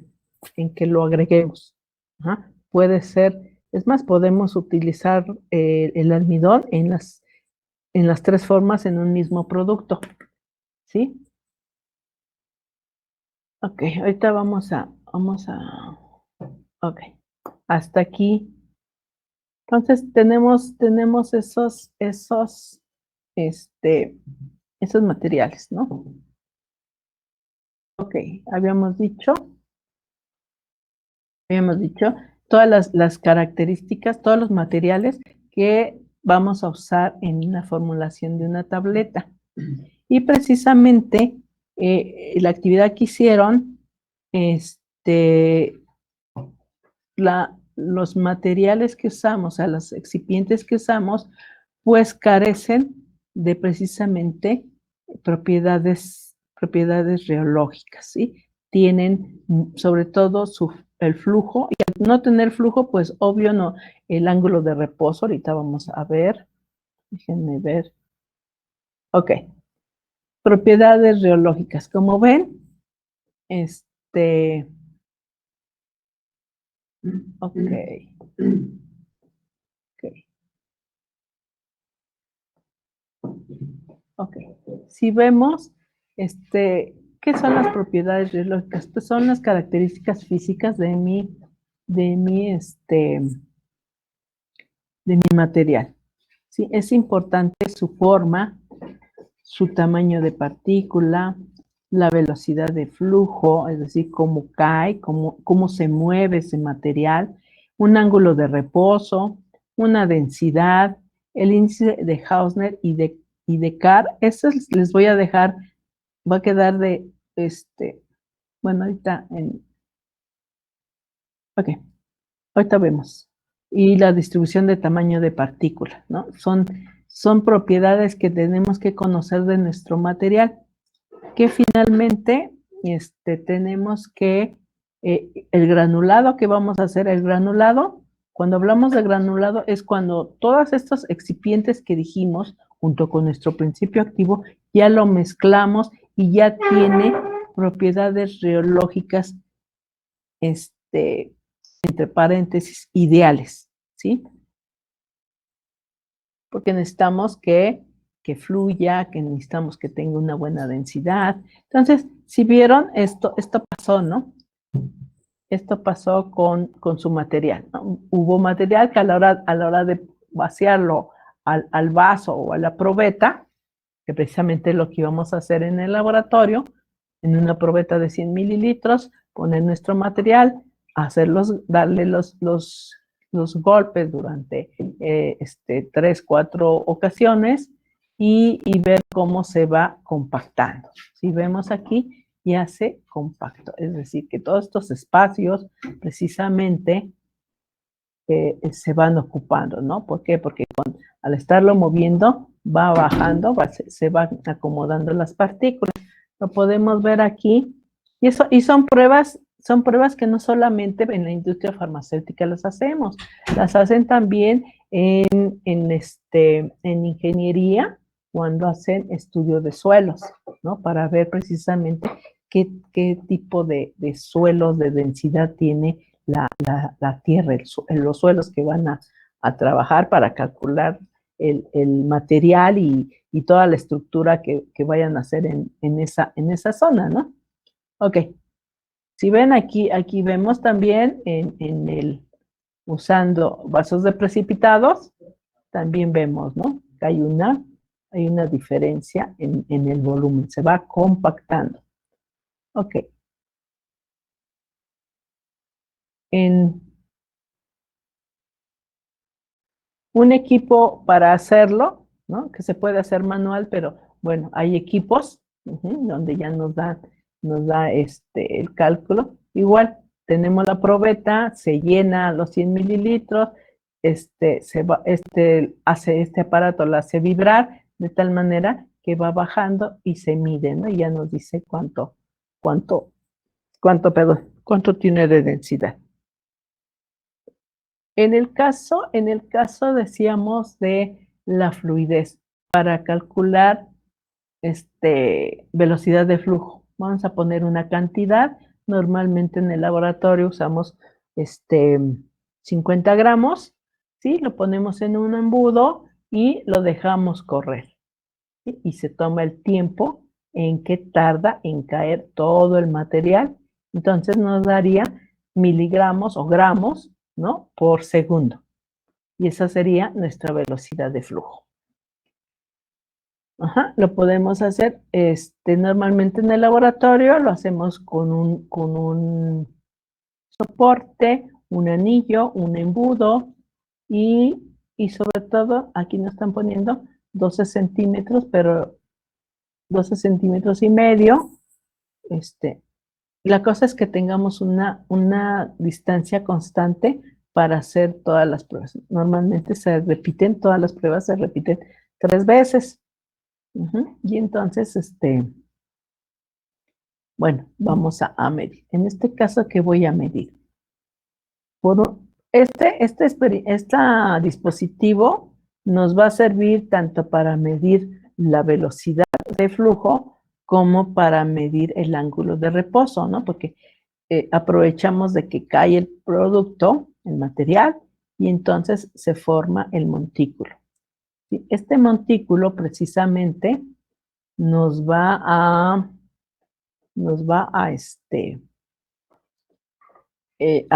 lo agreguemos. Ajá. Puede ser, es más, podemos utilizar el almidón en las tres formas en un mismo producto, ¿sí? Ok, ahorita vamos a, ok. hasta aquí. Entonces tenemos esos materiales, ¿no? Ok, habíamos dicho todas las características, todos los materiales que vamos a usar en una formulación de una tableta. Y precisamente la actividad que hicieron, los materiales que usamos, o sea, los excipientes que usamos, pues carecen de precisamente propiedades reológicas, ¿sí? Tienen sobre todo el flujo, y al no tener flujo, pues obvio no, el ángulo de reposo, ahorita vamos a ver, déjenme ver. Ok, propiedades reológicas, como ven, ok, ok. Si vemos, ¿qué son las propiedades reológicas? Pues son las características físicas de mi material. ¿Sí? Es importante su forma, su tamaño de partícula, la velocidad de flujo, es decir, cómo cae, cómo se mueve ese material, un ángulo de reposo, una densidad, el índice de Hausner y de Carr. Eso les voy a dejar, va a quedar bueno, ahorita ok, ahorita vemos. Y la distribución de tamaño de partícula, ¿no? Son propiedades que tenemos que conocer de nuestro material, que finalmente tenemos que, el granulado que vamos a hacer, cuando hablamos de granulado es cuando todos estos excipientes que dijimos, junto con nuestro principio activo, ya lo mezclamos y ya tiene propiedades reológicas, entre paréntesis, ideales, ¿sí? Porque necesitamos que fluya, que necesitamos que tenga una buena densidad. Entonces, si vieron, esto pasó, ¿no? Esto pasó con su material, ¿no? Hubo material que a la hora de vaciarlo al vaso o a la probeta, que precisamente es lo que íbamos a hacer en el laboratorio, en una probeta de 100 mililitros, poner nuestro material, darle los golpes durante 3, 4 ocasiones y ver cómo se va compactando. Si vemos aquí, ya se compactó, es decir, que todos estos espacios precisamente se van ocupando, ¿no? ¿Por qué? Porque al estarlo moviendo va bajando, se van acomodando las partículas. Lo podemos ver aquí. Y son pruebas que no solamente en la industria farmacéutica las hacemos, las hacen también en ingeniería, cuando hacen estudio de suelos, ¿no? Para ver precisamente qué tipo de suelos, de densidad tiene la tierra, los suelos que van a trabajar para calcular el material y toda la estructura que vayan a hacer en esa zona, ¿no? Ok. Si ven aquí vemos también usando vasos de precipitados, también vemos, ¿no? Que hay una diferencia en el volumen, se va compactando. Ok. Un equipo para hacerlo, ¿no? Que se puede hacer manual, pero bueno, hay equipos donde ya nos da el cálculo. Igual, tenemos la probeta, se llena los 100 mililitros, este aparato la hace vibrar de tal manera que va bajando y se mide, ¿no? Y ya nos dice cuánto tiene de densidad. En el caso decíamos de la fluidez, para calcular velocidad de flujo. Vamos a poner una cantidad. Normalmente en el laboratorio usamos 50 gramos, ¿sí? Lo ponemos en un embudo y lo dejamos correr, ¿sí? Y se toma el tiempo en que tarda en caer todo el material. Entonces nos daría miligramos o gramos ¿no? Por segundo. Y esa sería nuestra velocidad de flujo. Ajá, lo podemos hacer normalmente en el laboratorio, lo hacemos con un soporte, un anillo, un embudo y sobre todo, aquí nos están poniendo 12 centímetros, pero 12 centímetros y medio. La cosa es que tengamos una distancia constante para hacer todas las pruebas. Normalmente todas las pruebas se repiten 3 veces. Y entonces, bueno, vamos a medir. En este caso, ¿qué voy a medir? Este dispositivo nos va a servir tanto para medir la velocidad de flujo como para medir el ángulo de reposo, ¿no? Porque aprovechamos de que cae el producto, el material, y entonces se forma el montículo. ¿Sí? Este montículo precisamente nos va a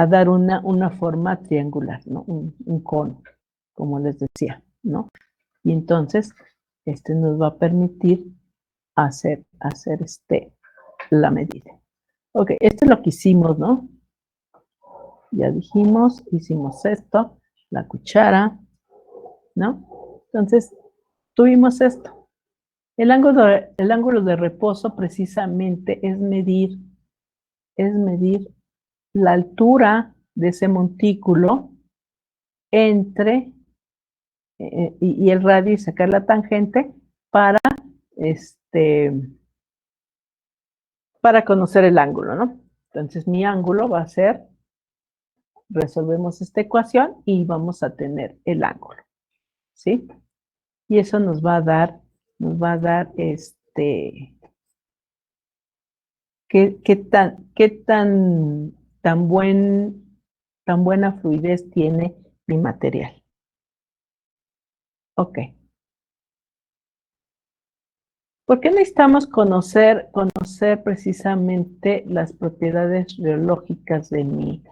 dar una forma triangular, ¿no? Un cono, como les decía, ¿no? Y entonces, nos va a permitir hacer la medida. Ok, esto es lo que hicimos, ¿no? Ya dijimos, hicimos esto, la cuchara, ¿no? Entonces, tuvimos esto. El ángulo de reposo precisamente es medir la altura de ese montículo entre y el radio y sacar la tangente para para conocer el ángulo, ¿no? Entonces mi ángulo va a ser, resolvemos esta ecuación y vamos a tener el ángulo, ¿sí? Y eso nos va a dar qué tan buena fluidez tiene mi material. Ok. ¿Por qué necesitamos conocer precisamente las propiedades reológicas de mi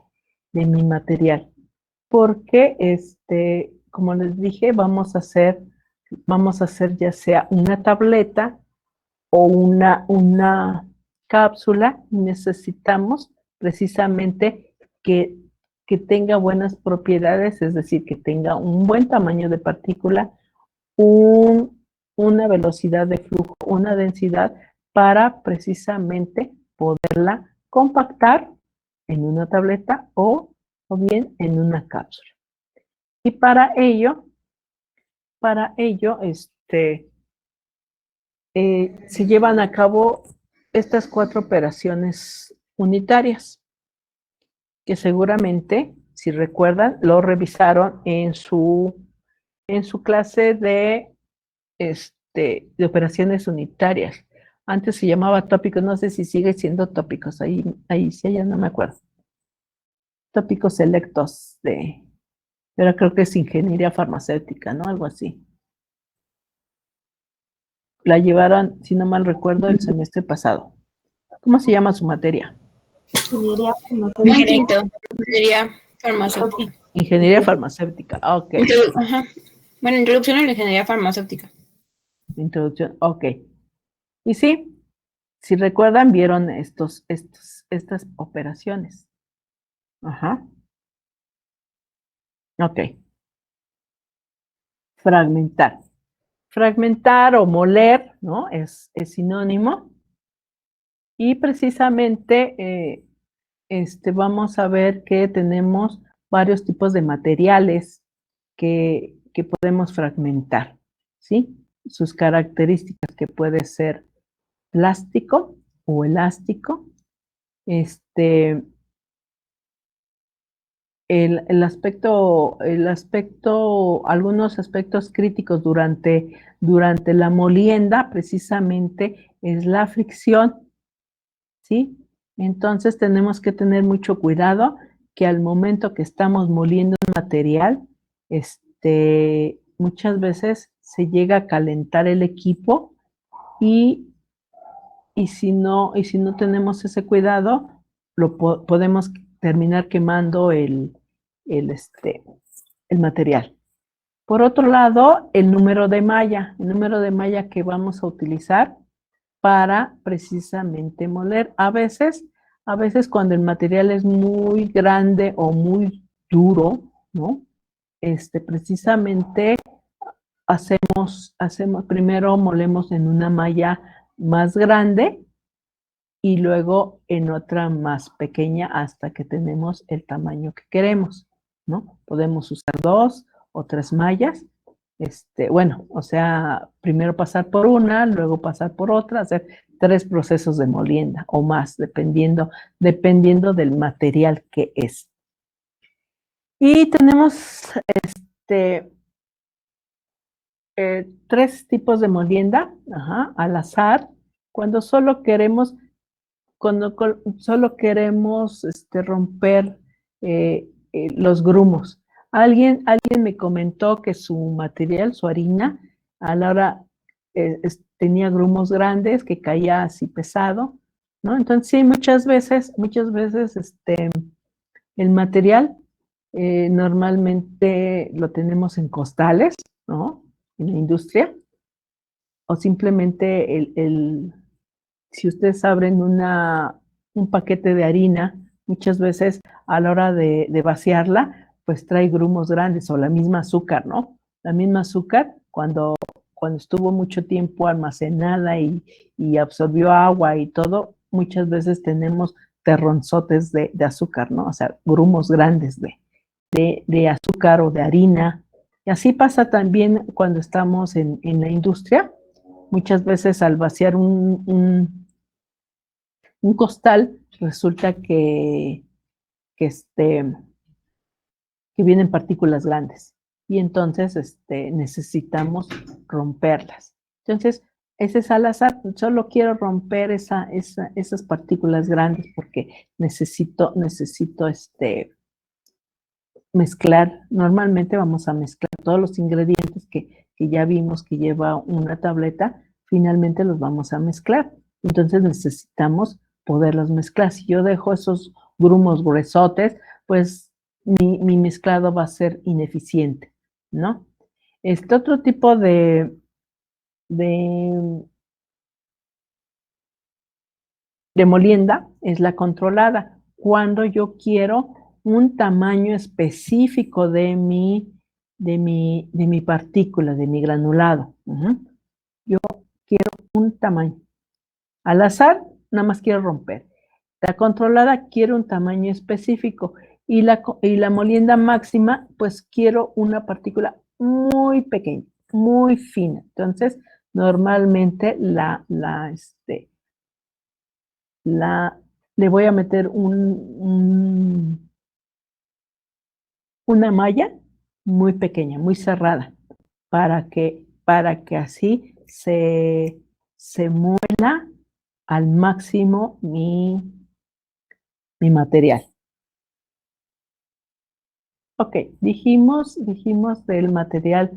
material? Porque, como les dije, vamos a hacer ya sea una tableta o una cápsula. Necesitamos precisamente que tenga buenas propiedades, es decir, que tenga un buen tamaño de partícula, una velocidad de flujo, una densidad para precisamente poderla compactar en una tableta o bien en una cápsula. Y para ello, se llevan a cabo estas 4 operaciones unitarias, que seguramente, si recuerdan, lo revisaron en su clase de operaciones unitarias. Antes se llamaba tópicos, no sé si sigue siendo tópicos, ahí sí, ya no me acuerdo. Tópicos selectos pero creo que es ingeniería farmacéutica, ¿no? Algo así. La llevaron, si no mal recuerdo, el semestre pasado. ¿Cómo se llama su materia? Ingeniería En quinto, ingeniería farmacéutica. Ingeniería farmacéutica, ok. Ajá. Bueno, introducción a la ingeniería farmacéutica. Introducción, ok. Y sí, si recuerdan, vieron estas operaciones. Ajá. Ok. Fragmentar. Fragmentar o moler, ¿no? Es sinónimo. Y precisamente vamos a ver que tenemos varios tipos de materiales que podemos fragmentar, ¿sí? Sus características, que puede ser plástico o elástico, algunos aspectos críticos durante la molienda precisamente es la fricción, ¿sí? Entonces tenemos que tener mucho cuidado que al momento que estamos moliendo un material, muchas veces se llega a calentar el equipo y si no tenemos ese cuidado, podemos terminar quemando el material. Por otro lado, el número de malla que vamos a utilizar para precisamente moler. A veces cuando el material es muy grande o muy duro, ¿no? Precisamente primero molemos en una malla más grande y luego en otra más pequeña hasta que tenemos el tamaño que queremos, ¿no? Podemos usar 2 o 3 mallas. Bueno, o sea, primero pasar por una, luego pasar por otra, hacer 3 procesos de molienda o más, dependiendo del material que es. Y tenemos 3 tipos de molienda, al azar, cuando solo queremos romper los grumos. Alguien me comentó que su material, su harina, a la hora tenía grumos grandes, que caía así pesado, ¿no? Entonces, sí, muchas veces el material normalmente lo tenemos en costales, ¿no? En la industria, o simplemente si ustedes abren un paquete de harina, muchas veces a la hora de vaciarla, pues trae grumos grandes, o la misma azúcar, ¿no? La misma azúcar, cuando estuvo mucho tiempo almacenada y absorbió agua y todo, muchas veces tenemos terronzotes de azúcar, ¿no? O sea, grumos grandes de azúcar o de harina. Y así pasa también cuando estamos en la industria. Muchas veces al vaciar un costal, resulta que vienen partículas grandes y entonces necesitamos romperlas. Entonces, ese es al azar, solo quiero romper esas partículas grandes porque necesito mezclar. Normalmente vamos a mezclar todos los ingredientes que ya vimos que lleva una tableta, finalmente los vamos a mezclar. Entonces necesitamos poderlos mezclar. Si yo dejo esos grumos gruesotes, pues mi mezclado va a ser ineficiente, ¿no? Este otro tipo de molienda es la controlada, cuando yo quiero un tamaño específico de mi partícula, de mi granulado. Yo quiero un tamaño. Al azar, nada más quiero romper. La controlada quiero un tamaño específico y la molienda máxima, pues quiero una partícula muy pequeña, muy fina. Entonces, normalmente le voy a meter una malla muy pequeña, muy cerrada, para que así se muela al máximo mi material. Ok, dijimos del material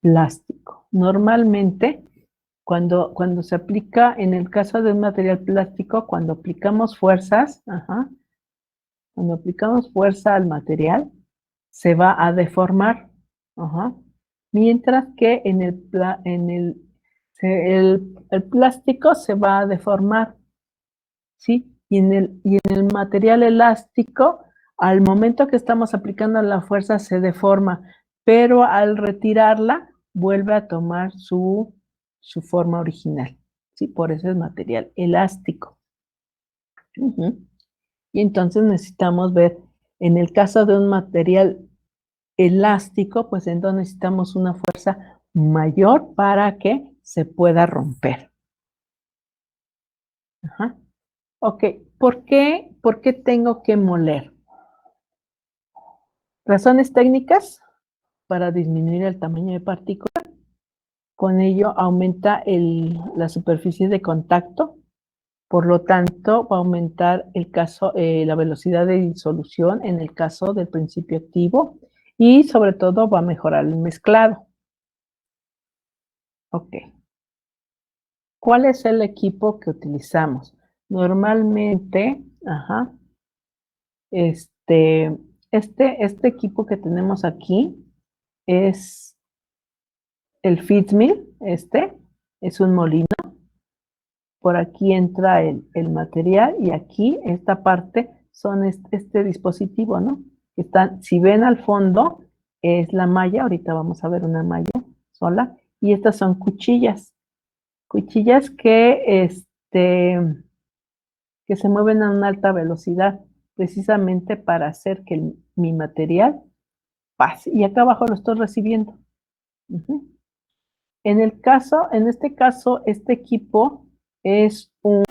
plástico. Normalmente, cuando se aplica, en el caso de un material plástico, cuando aplicamos fuerzas, cuando aplicamos fuerza al material, se va a deformar. Mientras que el plástico se va a deformar, ¿sí? Y en el material elástico, al momento que estamos aplicando la fuerza, se deforma, pero al retirarla, vuelve a tomar su forma original, ¿sí? Por eso es material elástico. Y entonces necesitamos ver, en el caso de un material elástico, pues entonces necesitamos una fuerza mayor para que se pueda romper. Ok, ¿por qué tengo que moler? Razones técnicas para disminuir el tamaño de partícula. Con ello aumenta la superficie de contacto, por lo tanto va a aumentar la velocidad de disolución en el caso del principio activo y sobre todo va a mejorar el mezclado. Ok. ¿Cuál es el equipo que utilizamos? Normalmente, Este equipo que tenemos aquí es el feed mill, es un molino. Por aquí entra el material y aquí, esta parte, son este dispositivo, ¿no? Si ven al fondo, es la malla, ahorita vamos a ver una malla sola, y estas son cuchillas que se mueven a una alta velocidad, precisamente para hacer que mi material pase. Y acá abajo lo estoy recibiendo. Uh-huh. En este caso, este equipo es un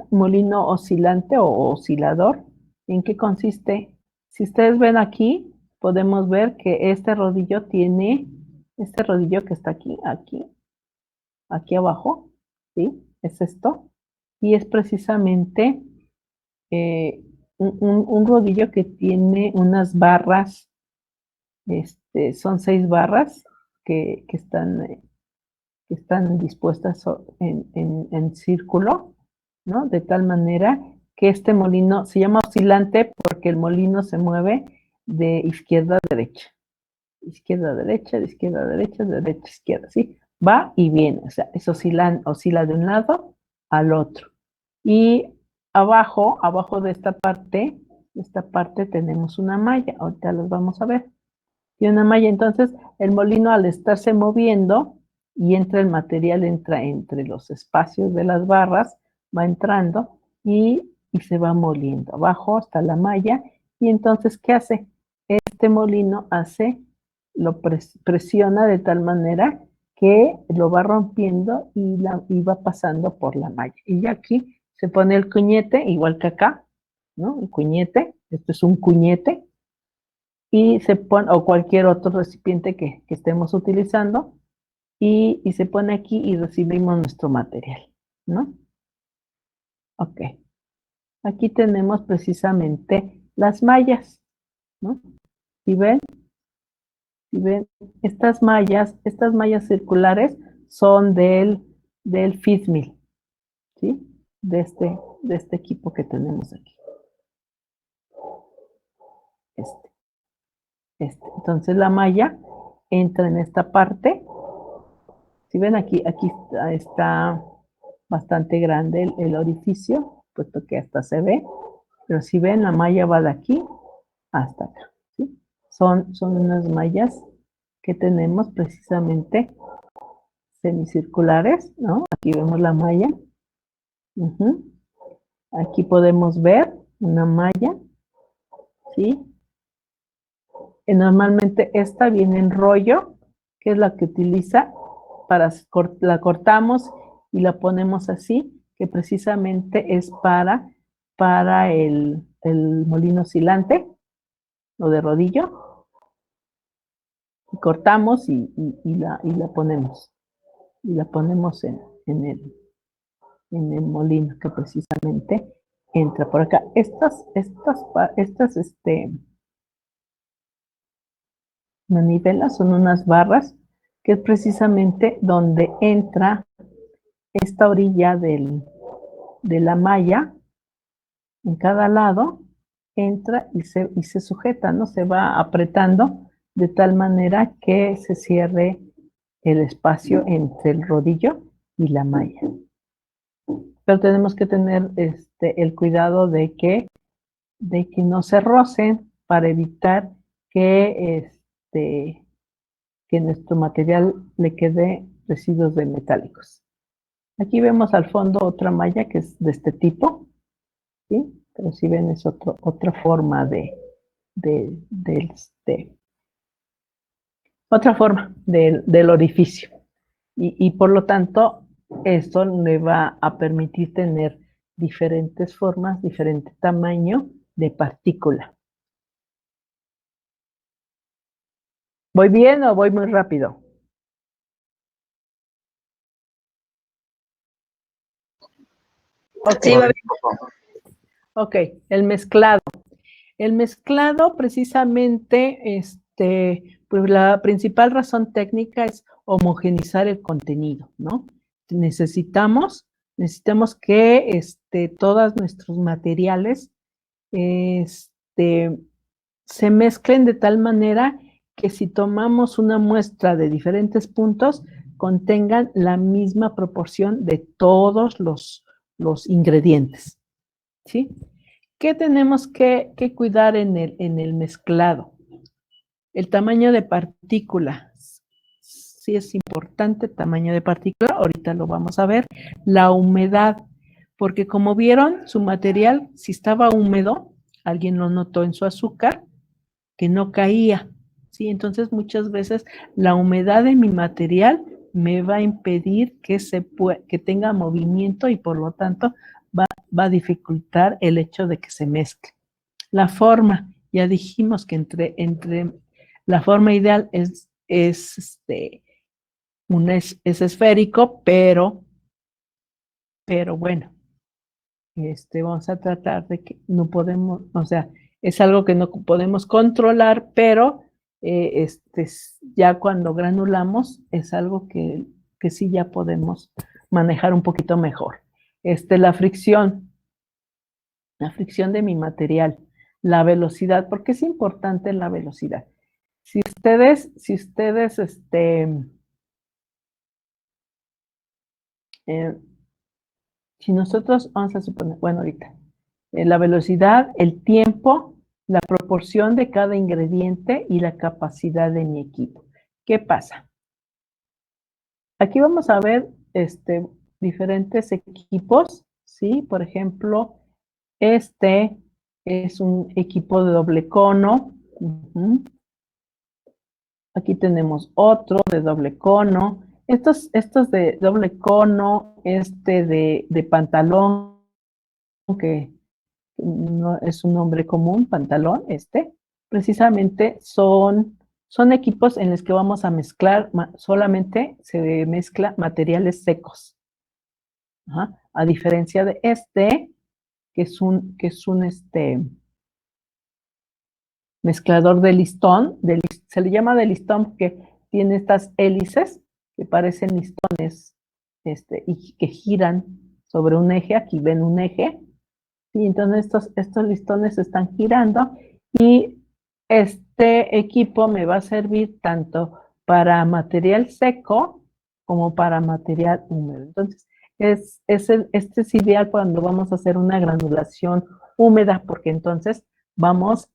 molino oscilante o oscilador. ¿En qué consiste? Si ustedes ven aquí, podemos ver que este rodillo que está aquí abajo, ¿sí? Es esto. Y es precisamente un rodillo que tiene unas barras, son 6 barras que están dispuestas en círculo, ¿no? De tal manera que este molino se llama oscilante porque el molino se mueve de izquierda a derecha. Izquierda a derecha, de izquierda a derecha, de derecha a izquierda, ¿sí? Va y viene, o sea, oscila de un lado al otro. Y abajo de esta parte tenemos una malla, ahorita las vamos a ver. Y una malla, entonces el molino al estarse moviendo y el material entra entre los espacios de las barras, va entrando y se va moliendo. Abajo está la malla y entonces, ¿qué hace? Este molino lo presiona de tal manera que lo va rompiendo y va pasando por la malla. Y ya aquí se pone el cuñete, igual que acá, ¿no? El cuñete, esto es un cuñete, y se pone, o cualquier otro recipiente que estemos utilizando, y se pone aquí y recibimos nuestro material, ¿no? Ok. Aquí tenemos precisamente las mallas, ¿no? Si ven, estas mallas circulares son del feed mill, ¿sí? De este equipo que tenemos aquí. Entonces la malla entra en esta parte. Si ven aquí está bastante grande el orificio, puesto que hasta se ve, pero si ven, la malla va de aquí hasta acá, ¿sí? Son unas mallas que tenemos precisamente semicirculares, ¿no? Aquí vemos la malla. Uh-huh. Aquí podemos ver una malla, ¿sí? Normalmente esta viene en rollo, que es la que utiliza la cortamos y la ponemos así, que precisamente es para el molino oscilante o de rodillo. Y cortamos y la ponemos. Y la ponemos en el molino que precisamente entra por acá. Estas manivelas son unas barras que es precisamente donde entra esta orilla de la malla. En cada lado entra y se sujeta, ¿no? Se va apretando de tal manera que se cierre el espacio entre el rodillo y la malla. Pero tenemos que tener el cuidado de que no se rocen para evitar que nuestro material le quede residuos de metálicos. Aquí vemos al fondo otra malla que es de este tipo, ¿sí? Pero si ven es otra forma otra forma del orificio. Y por lo tanto, esto le va a permitir tener diferentes formas, diferente tamaño de partícula. ¿Voy bien o voy muy rápido? Sí, va bien. Ok, el mezclado. El mezclado precisamente, pues la principal razón técnica es homogenizar el contenido, ¿no? Necesitamos que todos nuestros materiales se mezclen de tal manera que si tomamos una muestra de diferentes puntos, contengan la misma proporción de todos los ingredientes, ¿sí? ¿Qué tenemos que cuidar en el mezclado? El tamaño de partícula. Sí es importante el tamaño de partícula, ahorita lo vamos a ver. La humedad, porque como vieron, su material, si estaba húmedo, alguien lo notó en su azúcar, que no caía, ¿sí? Entonces muchas veces la humedad de mi material me va a impedir que tenga movimiento y por lo tanto va a dificultar el hecho de que se mezcle. La forma, ya dijimos que entre la forma ideal es esférico, pero bueno, vamos a tratar de que no podemos, o sea, es algo que no podemos controlar, pero ya cuando granulamos es algo que sí ya podemos manejar un poquito mejor. La fricción de mi material, la velocidad, porque es importante la velocidad. Si ustedes, si nosotros, vamos a suponer, bueno, ahorita, la velocidad, el tiempo, la proporción de cada ingrediente y la capacidad de mi equipo. ¿Qué pasa? Aquí vamos a ver diferentes equipos, ¿sí? Por ejemplo, este es un equipo de doble cono. Aquí tenemos otro de doble cono. Estos de doble cono, de pantalón, que no es un nombre común, pantalón, precisamente son equipos en los que vamos a mezclar, solamente se mezcla materiales secos. Ajá. A diferencia de que es un mezclador de listón, se le llama de listón porque tiene estas hélices que parecen listones, y que giran sobre un eje. Aquí ven un eje, y entonces estos listones están girando, y este equipo me va a servir tanto para material seco como para material húmedo. Entonces, este es ideal cuando vamos a hacer una granulación húmeda, porque entonces vamos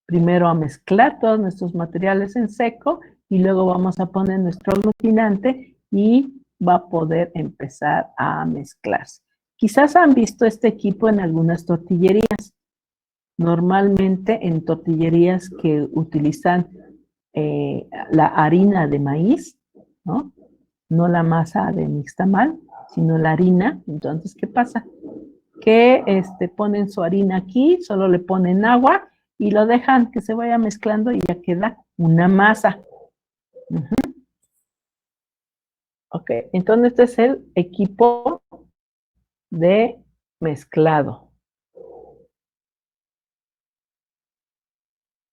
primero a mezclar todos nuestros materiales en seco y luego vamos a poner nuestro aglutinante y va a poder empezar a mezclarse. Quizás han visto este equipo en algunas tortillerías. Normalmente en tortillerías que utilizan la harina de maíz, ¿no? No la masa de nixtamal, sino la harina. Entonces, ¿qué pasa? Que ponen su harina aquí, solo le ponen agua y lo dejan que se vaya mezclando y ya queda una masa. Ok, entonces este es el equipo de mezclado.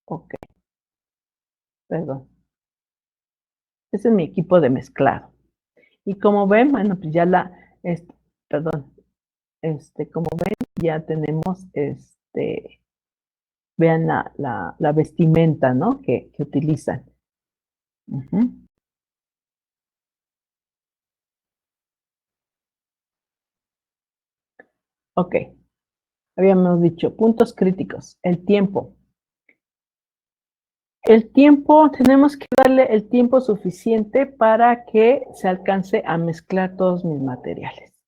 Ok, perdón. Ese es mi equipo de mezclado. Y como ven, bueno, pues ya perdón, como ven, ya tenemos, vean la vestimenta, ¿no? Que utilizan. Ok, habíamos dicho puntos críticos, el tiempo. El tiempo, tenemos que darle el tiempo suficiente para que se alcance a mezclar todos mis materiales.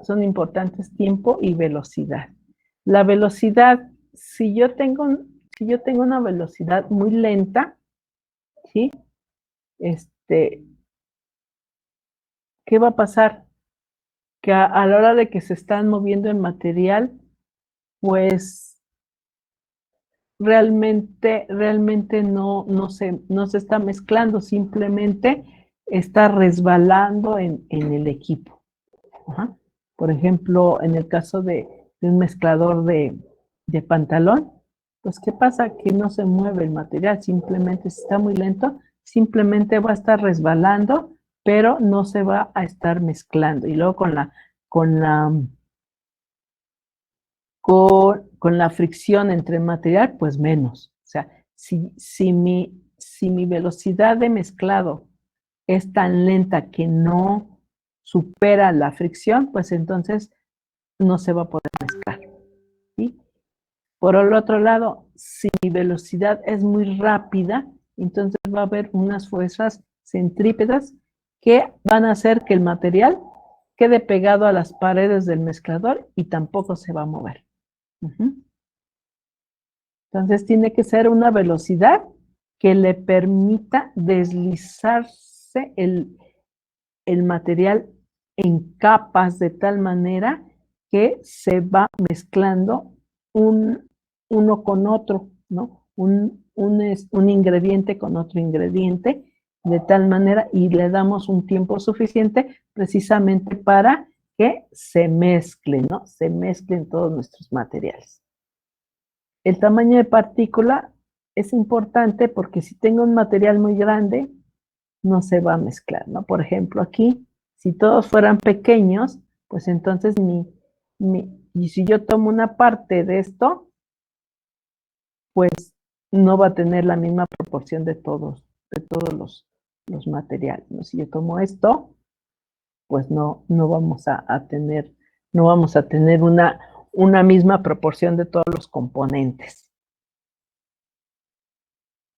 Son importantes tiempo y velocidad. La velocidad, si yo tengo una velocidad muy lenta, ¿sí? ¿Qué va a pasar? Que a la hora de que se están moviendo el material, pues realmente no se está mezclando, simplemente está resbalando en el equipo. Ajá. Por ejemplo, en el caso de un mezclador de pantalón, pues ¿qué pasa? Que no se mueve el material, simplemente si está muy lento, simplemente va a estar resbalando, pero no se va a estar mezclando. Y luego con la con la fricción entre el material, pues menos. O sea, si mi velocidad de mezclado es tan lenta que no supera la fricción, pues entonces no se va a poder mezclar, ¿sí? Por el otro lado, si mi velocidad es muy rápida, entonces va a haber unas fuerzas centrípetas que van a hacer que el material quede pegado a las paredes del mezclador y tampoco se va a mover. Entonces tiene que ser una velocidad que le permita deslizarse el material en capas de tal manera que se va mezclando uno con otro, ¿no? Un ingrediente con otro ingrediente, de tal manera, y le damos un tiempo suficiente precisamente para que se mezclen, ¿no? Se mezclen todos nuestros materiales. El tamaño de partícula es importante porque si tengo un material muy grande, no se va a mezclar, ¿no? Por ejemplo, aquí, si todos fueran pequeños, pues entonces y si yo tomo una parte de esto, pues no va a tener la misma proporción de todos los materiales, ¿no? Si yo tomo esto, pues no vamos a tener una misma proporción de todos los componentes.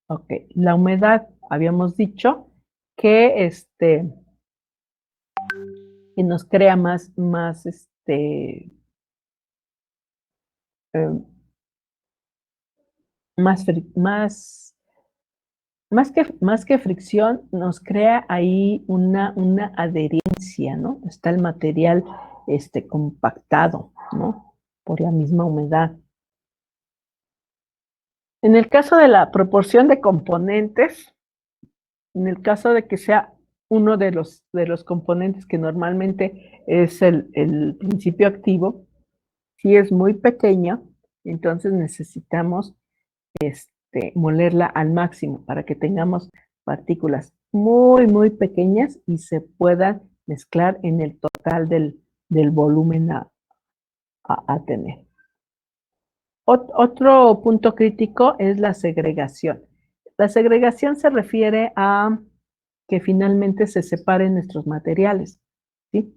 Ok, la humedad, habíamos dicho que que nos crea más más que fricción, nos crea ahí una adherencia, ¿no? Está el material compactado, ¿no? Por la misma humedad. En el caso de la proporción de componentes, en el caso de que sea uno de los componentes que normalmente es el principio activo, si es muy pequeño, entonces necesitamos molerla al máximo para que tengamos partículas muy, muy pequeñas y se puedan mezclar en el total del volumen a tener. Otro punto crítico es la segregación. La segregación se refiere a que finalmente se separen nuestros materiales, ¿sí?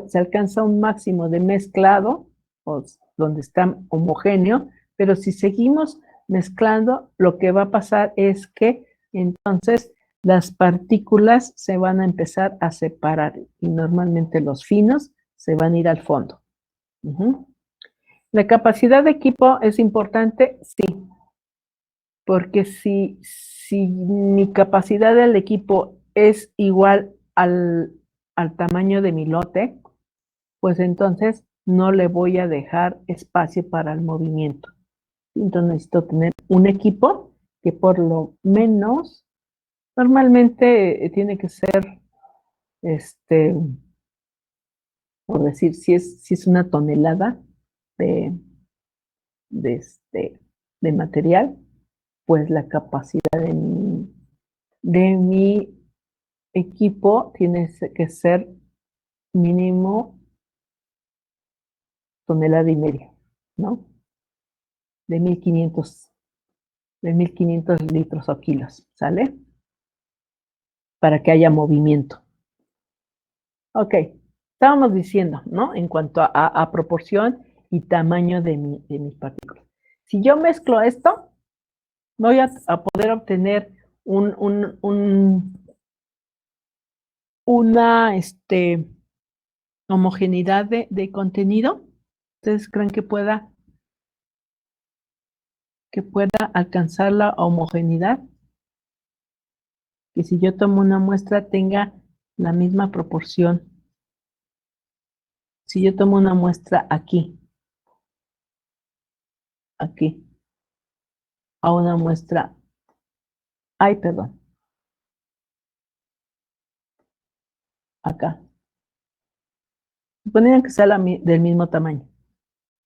Se alcanza un máximo de mezclado, donde está homogéneo, pero si seguimos mezclando, lo que va a pasar es que entonces las partículas se van a empezar a separar y normalmente los finos se van a ir al fondo. ¿La capacidad de equipo es importante? Sí, porque si mi capacidad del equipo es igual al tamaño de mi lote, pues entonces no le voy a dejar espacio para el movimiento. Entonces necesito tener un equipo que por lo menos, normalmente tiene que ser, por decir, si es una tonelada de, de, de material, pues la capacidad de mi equipo tiene que ser mínimo tonelada y media, ¿no? De 1500 litros o kilos, ¿sale? Para que haya movimiento. Ok, estábamos diciendo, ¿no? En cuanto a proporción y tamaño de mis partículas. Si yo mezclo esto, voy a poder obtener una homogeneidad de contenido. ¿Ustedes creen que pueda alcanzar la homogeneidad? Que si yo tomo una muestra tenga la misma proporción. Si yo tomo una muestra aquí, a una muestra, perdón, acá. Suponían que sea del mismo tamaño.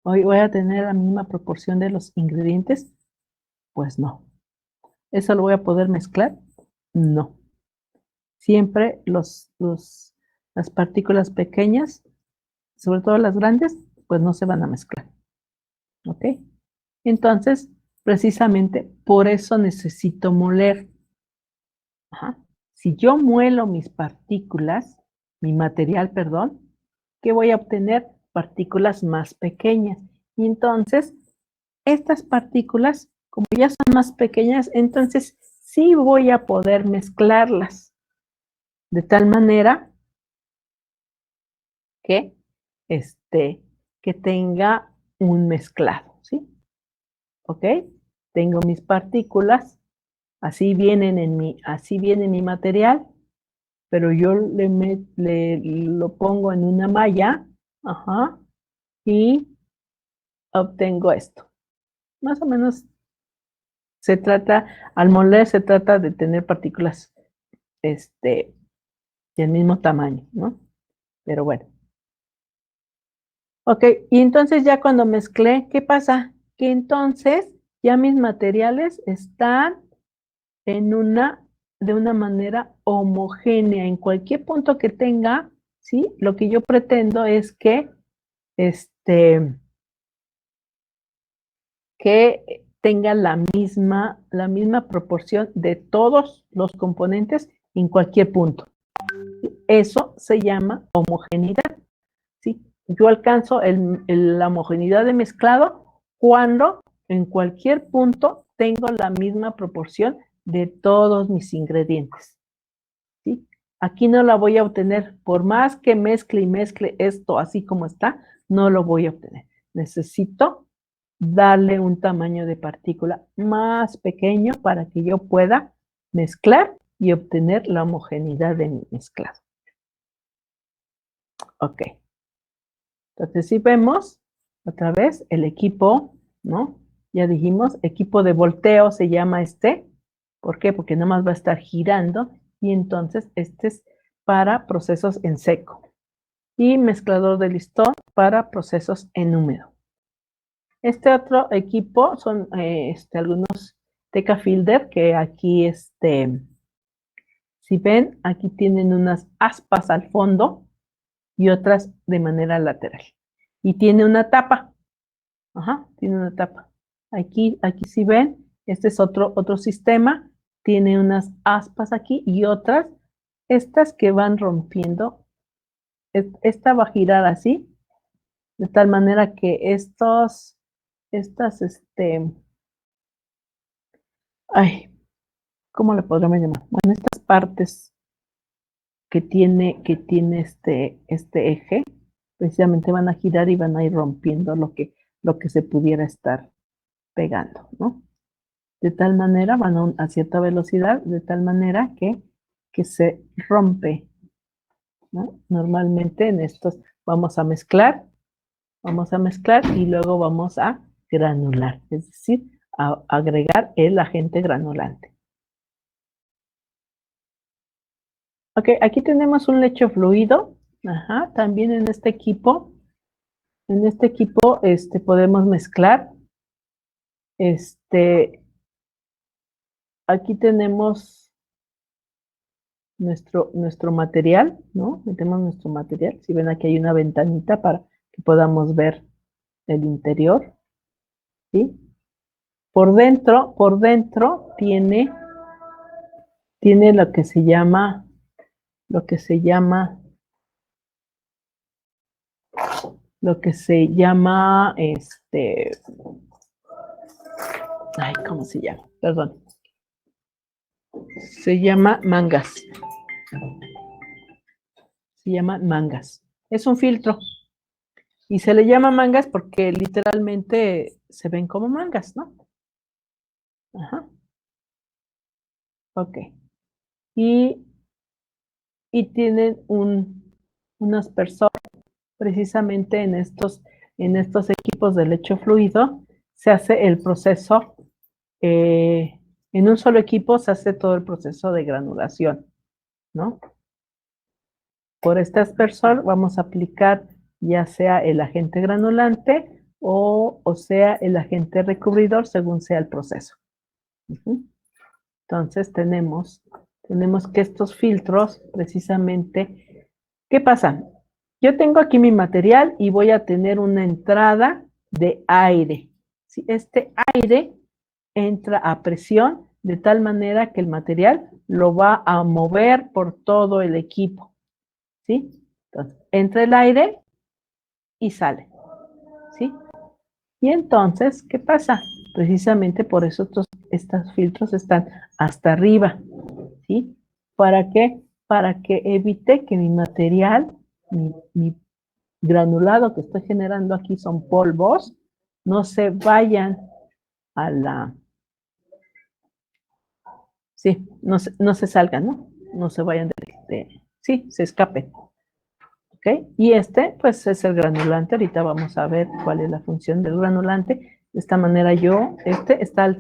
Hoy voy a tener la misma proporción de los ingredientes. Pues no. ¿Eso lo voy a poder mezclar? No. Siempre las partículas pequeñas, sobre todo las grandes, pues no se van a mezclar. ¿Ok? Entonces, precisamente por eso necesito moler. Ajá. Si yo muelo mis partículas, mi material, perdón, ¿qué voy a obtener? Partículas más pequeñas. Y entonces, estas partículas, como ya son más pequeñas, entonces sí voy a poder mezclarlas de tal manera que, que tenga un mezclado, ¿sí? ¿Ok? Tengo mis partículas, así viene mi material, pero yo lo pongo en una malla, ajá, y obtengo esto. Más o menos al moler se trata de tener partículas, del mismo tamaño, ¿no? Pero bueno. Ok, y entonces ya cuando mezclé, ¿qué pasa? Que entonces ya mis materiales están de una manera homogénea. En cualquier punto que tenga, ¿sí? Lo que yo pretendo es que tenga la misma proporción de todos los componentes en cualquier punto. Eso se llama homogeneidad, ¿sí? Yo alcanzo la homogeneidad de mezclado cuando en cualquier punto tengo la misma proporción de todos mis ingredientes, ¿sí? Aquí no la voy a obtener, por más que mezcle y mezcle esto así como está, no lo voy a obtener. Necesito darle un tamaño de partícula más pequeño para que yo pueda mezclar y obtener la homogeneidad de mi mezclado. Ok. Entonces, si vemos otra vez el equipo, ¿no? Ya dijimos, equipo de volteo se llama este. ¿Por qué? Porque nada más va a estar girando y entonces este es para procesos en seco. Y mezclador de listón para procesos en húmedo. Este otro equipo son algunos Tecafielder que aquí, si ven, aquí tienen unas aspas al fondo y otras de manera lateral. Y tiene una tapa. Ajá, tiene una tapa. Aquí si ven, este es otro sistema. Tiene unas aspas aquí y otras, estas que van rompiendo. Esta va a girar así, de tal manera que ¿cómo le podríamos llamar? Bueno, estas partes que tiene este eje, precisamente van a girar y van a ir rompiendo lo que se pudiera estar pegando, ¿no? De tal manera, van a cierta velocidad, de tal manera que se rompe, ¿no? Normalmente en estos vamos a mezclar y luego vamos a granular, es decir, a agregar el agente granulante. Ok, aquí tenemos un lecho fluido. Ajá, también en este equipo. Podemos mezclar. Aquí tenemos nuestro material, ¿no? Metemos nuestro material. Si ven, aquí hay una ventanita para que podamos ver el interior. ¿Sí? Por dentro tiene lo que se llama ¿cómo se llama? Perdón. Se llama mangas. Se llama mangas. Es un filtro. Y se le llama mangas porque literalmente se ven como mangas, ¿no? Ajá. Ok. Y tienen un aspersor. Precisamente en estos equipos de lecho fluido se hace el proceso, en un solo equipo se hace todo el proceso de granulación, ¿no? Por este aspersor vamos a aplicar ya sea el agente granulante o sea el agente recubridor según sea el proceso. Entonces tenemos que estos filtros precisamente, ¿qué pasa? Yo tengo aquí mi material y voy a tener una entrada de aire, ¿sí? Este aire entra a presión de tal manera que el material lo va a mover por todo el equipo, ¿sí? Entonces, entra el aire y sale, ¿sí? Y entonces, ¿qué pasa? Precisamente por eso estos filtros están hasta arriba, ¿sí? ¿Para qué? Para que evite que mi material, mi granulado que estoy generando aquí son polvos, no se vayan a sí, no se salgan, ¿no? No se vayan sí, se escapen. ¿Ok? Y pues es el granulante. Ahorita vamos a ver cuál es la función del granulante. De esta manera está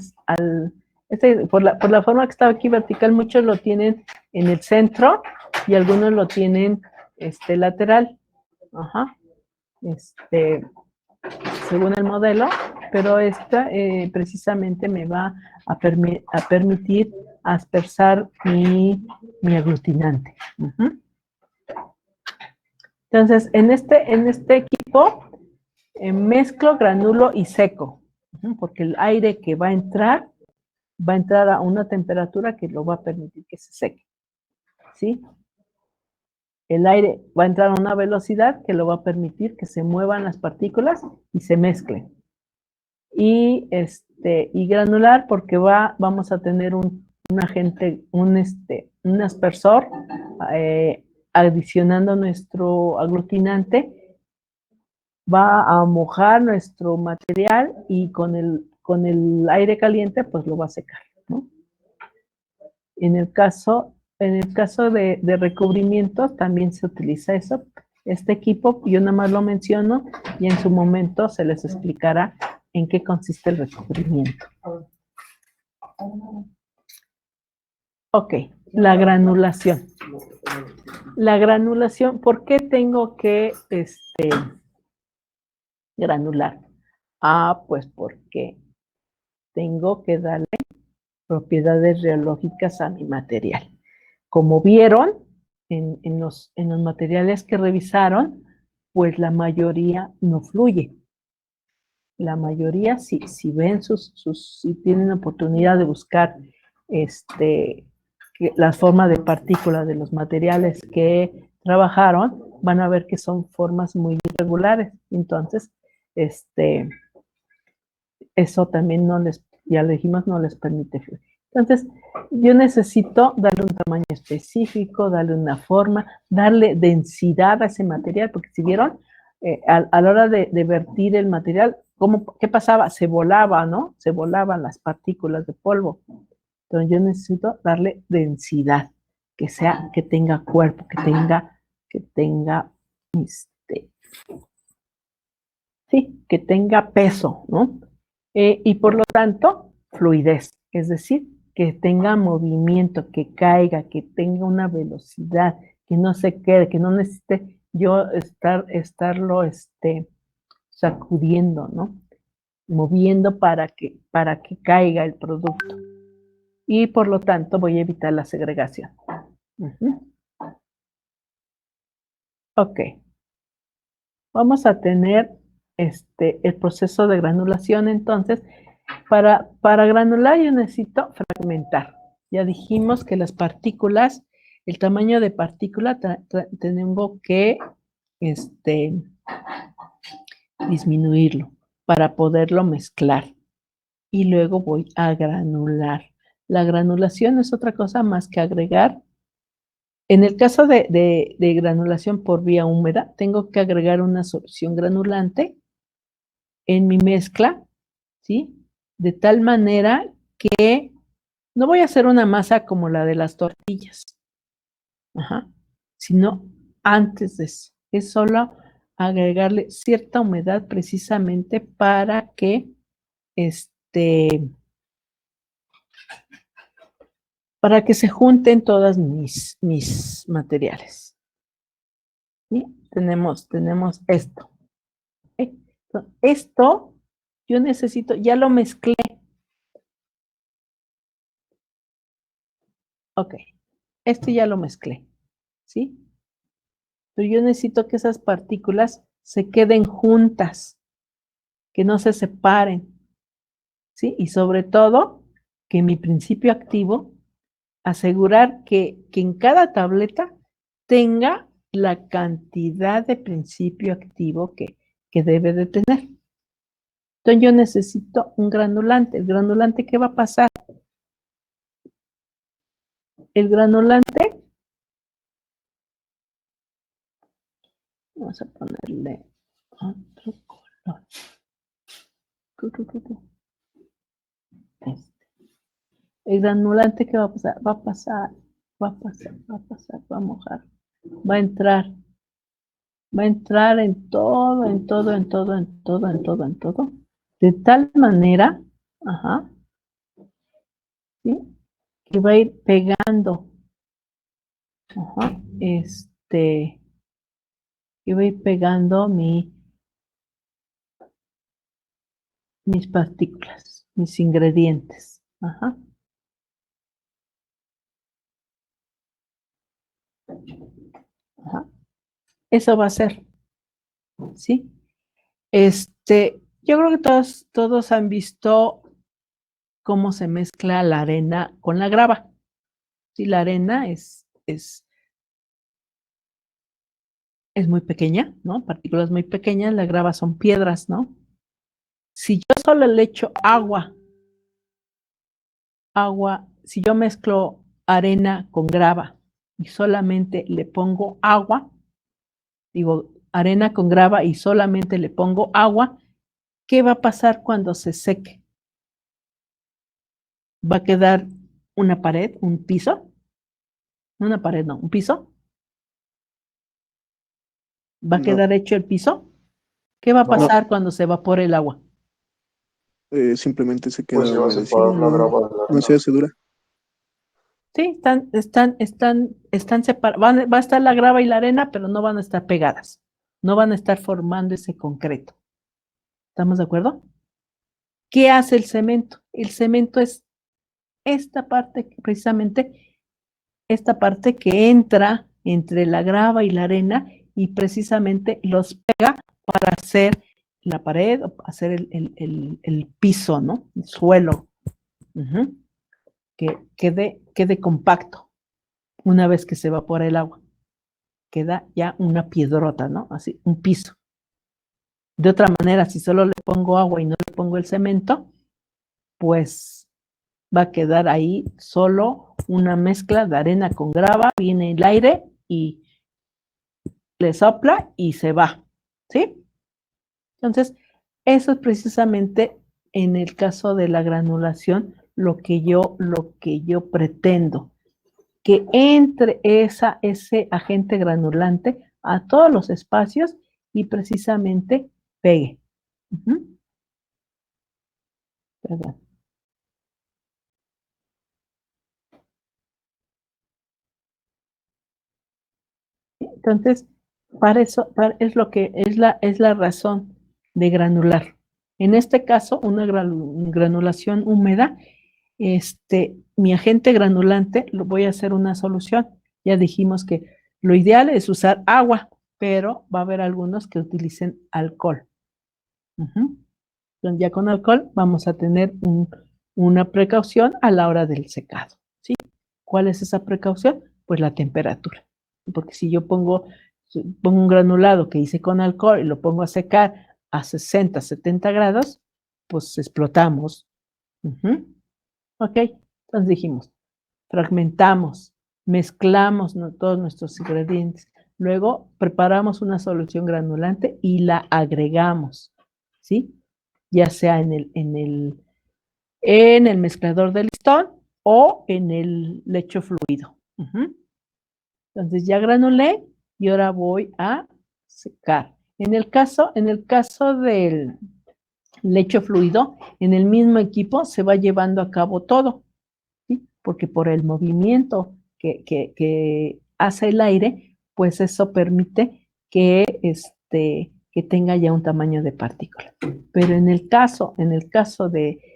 por la forma que está aquí vertical, muchos lo tienen en el centro y algunos lo tienen lateral. Ajá. Según el modelo, pero esta precisamente me va a permitir aspersar mi aglutinante. Uh-huh. Entonces, en este equipo mezclo, granulo y seco, porque el aire que va a entrar a una temperatura que lo va a permitir que se seque, ¿sí? El aire va a entrar a una velocidad que lo va a permitir que se muevan las partículas y se mezclen. Y granular porque vamos a tener un agente, un aspersor adicionando nuestro aglutinante, va a mojar nuestro material y con el aire caliente pues lo va a secar, ¿no? En el caso de recubrimiento también se utiliza eso. Este equipo yo nada más lo menciono y en su momento se les explicará en qué consiste el recubrimiento. Ok, la granulación. La granulación, ¿por qué tengo que granular? Pues porque tengo que darle propiedades reológicas a mi material. Como vieron en los materiales que revisaron, pues la mayoría no fluye. La mayoría, si ven si tienen oportunidad de buscar las formas de partículas de los materiales que trabajaron, van a ver que son formas muy irregulares. Entonces, eso también ya lo dijimos, no les permite fluir. Entonces, yo necesito darle un tamaño específico, darle una forma, darle densidad a ese material, porque si vieron, a la hora de vertir el material, ¿qué pasaba? Se volaba, ¿no? Se volaban las partículas de polvo. Entonces, yo necesito darle densidad, que tenga cuerpo, que tenga peso, ¿no? Y por lo tanto, fluidez, es decir, que tenga movimiento, que caiga, que tenga una velocidad, que no se quede, que no necesite yo estarlo sacudiendo, ¿no? Moviendo para que caiga el producto. Y por lo tanto voy a evitar la segregación. Uh-huh. Ok. Vamos a tener el proceso de granulación. Entonces, para granular yo necesito fragmentar. Ya dijimos que las partículas, el tamaño de partícula tengo que disminuirlo para poderlo mezclar. Y luego voy a granular. La granulación es otra cosa más que agregar. En el caso de granulación por vía húmeda, tengo que agregar una solución granulante en mi mezcla, ¿sí? De tal manera que no voy a hacer una masa como la de las tortillas, sino antes de eso. Es solo agregarle cierta humedad precisamente para que se junten todas mis materiales. ¿Sí? Tenemos esto. ¿Okay? Entonces, esto yo necesito, ya lo mezclé. Ok, esto ya lo mezclé, ¿sí? Pero yo necesito que esas partículas se queden juntas, que no se separen. ¿sí? Y sobre todo, que mi principio activo, asegurar que en cada tableta tenga la cantidad de principio activo que debe de tener. Entonces yo necesito un granulante. ¿El granulante qué va a pasar? El granulante, vamos a ponerle otro color. El granulante, ¿qué va a pasar? Va a pasar, va a mojar. Va a entrar en todo, de tal manera, ajá, ¿sí? Que va a ir pegando, ajá, que va a ir pegando mis partículas, mis ingredientes, ajá. Ajá. Eso va a ser, ¿sí? Yo creo que todos han visto cómo se mezcla la arena con la grava. Sí, la arena es muy pequeña, ¿no? Partículas muy pequeñas, la grava son piedras, ¿no? Si yo solo le echo agua, si yo mezclo arena con grava y solamente le pongo agua, digo, arena con grava y solamente le pongo agua, ¿qué va a pasar cuando se seque? ¿Va a quedar una pared, un piso? Una pared, no, un piso. ¿Va a No, quedar hecho el piso? ¿Qué va a No, pasar cuando se evapore el agua? simplemente se pues queda se va a humedecido, separar la no, grava de la no arena. se hace dura. Sí, están separadas. Va a estar la grava y la arena, pero no van a estar pegadas. No van a estar formando ese concreto. ¿Estamos de acuerdo? ¿Qué hace el cemento? El cemento es esta parte, precisamente, esta parte que entra entre la grava y la arena y precisamente los pega para hacer la pared o hacer el piso, ¿no? El suelo. Ujú. Que quede compacto una vez que se evapora el agua. Queda ya una piedrota, ¿no? Así, un piso. De otra manera, si solo le pongo agua y no le pongo el cemento, pues va a quedar ahí solo una mezcla de arena con grava, viene el aire y le sopla y se va, ¿sí? Entonces, eso es precisamente en el caso de la granulación lo que yo pretendo, que entre ese agente granulante a todos los espacios y precisamente pegue. Perdón. Entonces, para eso es lo que es la razón de granular. En este caso, una granulación húmeda, mi agente granulante lo voy a hacer una solución. Ya dijimos que lo ideal es usar agua, pero va a haber algunos que utilicen alcohol. Entonces, ya con alcohol vamos a tener una precaución a la hora del secado, ¿sí? ¿Cuál es esa precaución? Pues la temperatura. Porque si yo pongo un granulado que hice con alcohol y lo pongo a secar a 60, 70 grados, pues explotamos. Ok, entonces dijimos, fragmentamos, mezclamos todos nuestros ingredientes. Luego preparamos una solución granulante y la agregamos, ¿sí? Ya sea en el mezclador de listón o en el lecho fluido. Entonces ya granulé y ahora voy a secar. En el caso del lecho fluido, en el mismo equipo se va llevando a cabo todo, ¿sí? Porque por el movimiento que hace el aire, pues eso permite que tenga ya un tamaño de partícula. Pero en el caso de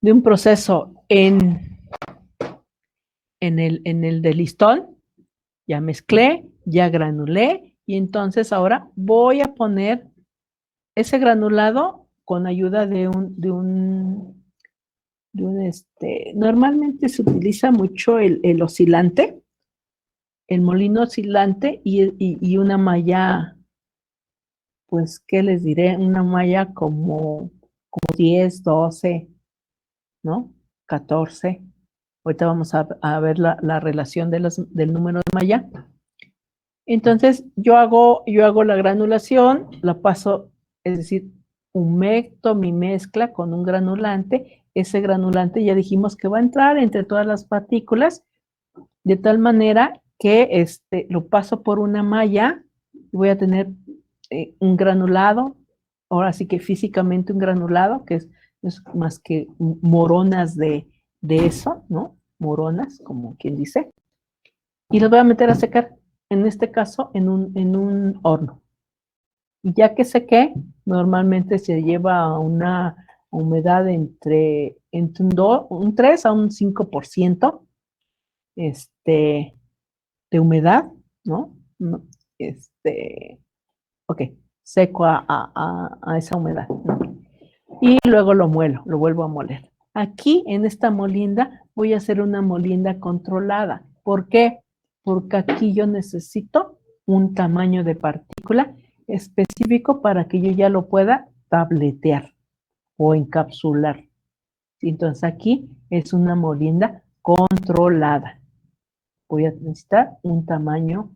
un proceso en el de listón, ya mezclé, ya granulé y entonces ahora voy a poner ese granulado con ayuda de normalmente se utiliza mucho el oscilante, el molino oscilante y una malla, pues, ¿qué les diré? Una malla como 10, 12, ¿no? 14. Ahorita vamos a ver la relación del número de malla. Entonces, yo hago la granulación, la paso, es decir, humecto mi mezcla con un granulante. Ese granulante ya dijimos que va a entrar entre todas las partículas, de tal manera que lo paso por una malla y voy a tener un granulado, ahora sí que físicamente un granulado, que es más que moronas de eso, ¿no? Moronas, como quien dice, y los voy a meter a secar, en este caso, en un horno. Y ya que seque, normalmente se lleva a una humedad entre un 3 a un 5% de humedad, ¿no? Ok, seco a esa humedad, ¿no? Y luego lo muelo, lo vuelvo a moler. Aquí, en esta molienda, voy a hacer una molienda controlada. ¿Por qué? Porque aquí yo necesito un tamaño de partícula específico para que yo ya lo pueda tabletear o encapsular. Entonces aquí es una molienda controlada. Voy a necesitar un tamaño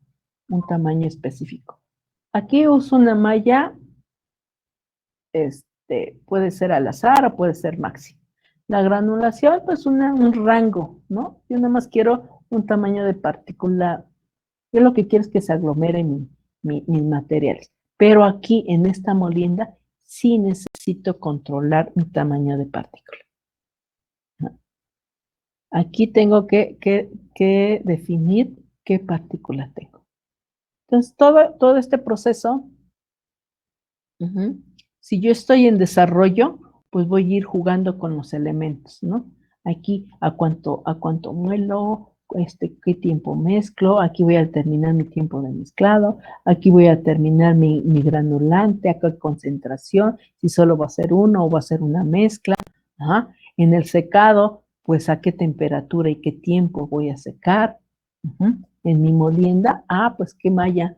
específico. Aquí uso una malla, puede ser al azar o puede ser máximo. La granulación, pues un rango, ¿no? Yo nada más quiero un tamaño de partícula. Yo lo que quiero es que se aglomeren mis materiales. Pero aquí, en esta molienda, sí necesito controlar mi tamaño de partícula. Aquí tengo que definir qué partícula tengo. Entonces, todo este proceso, si yo estoy en desarrollo, pues voy a ir jugando con los elementos, ¿no? Aquí, a cuánto muelo, qué tiempo mezclo, aquí voy a terminar mi tiempo de mezclado, aquí voy a terminar mi granulante, a qué concentración, si solo va a ser uno o va a ser una mezcla. Ajá. En el secado, pues a qué temperatura y qué tiempo voy a secar. En mi molienda, pues qué malla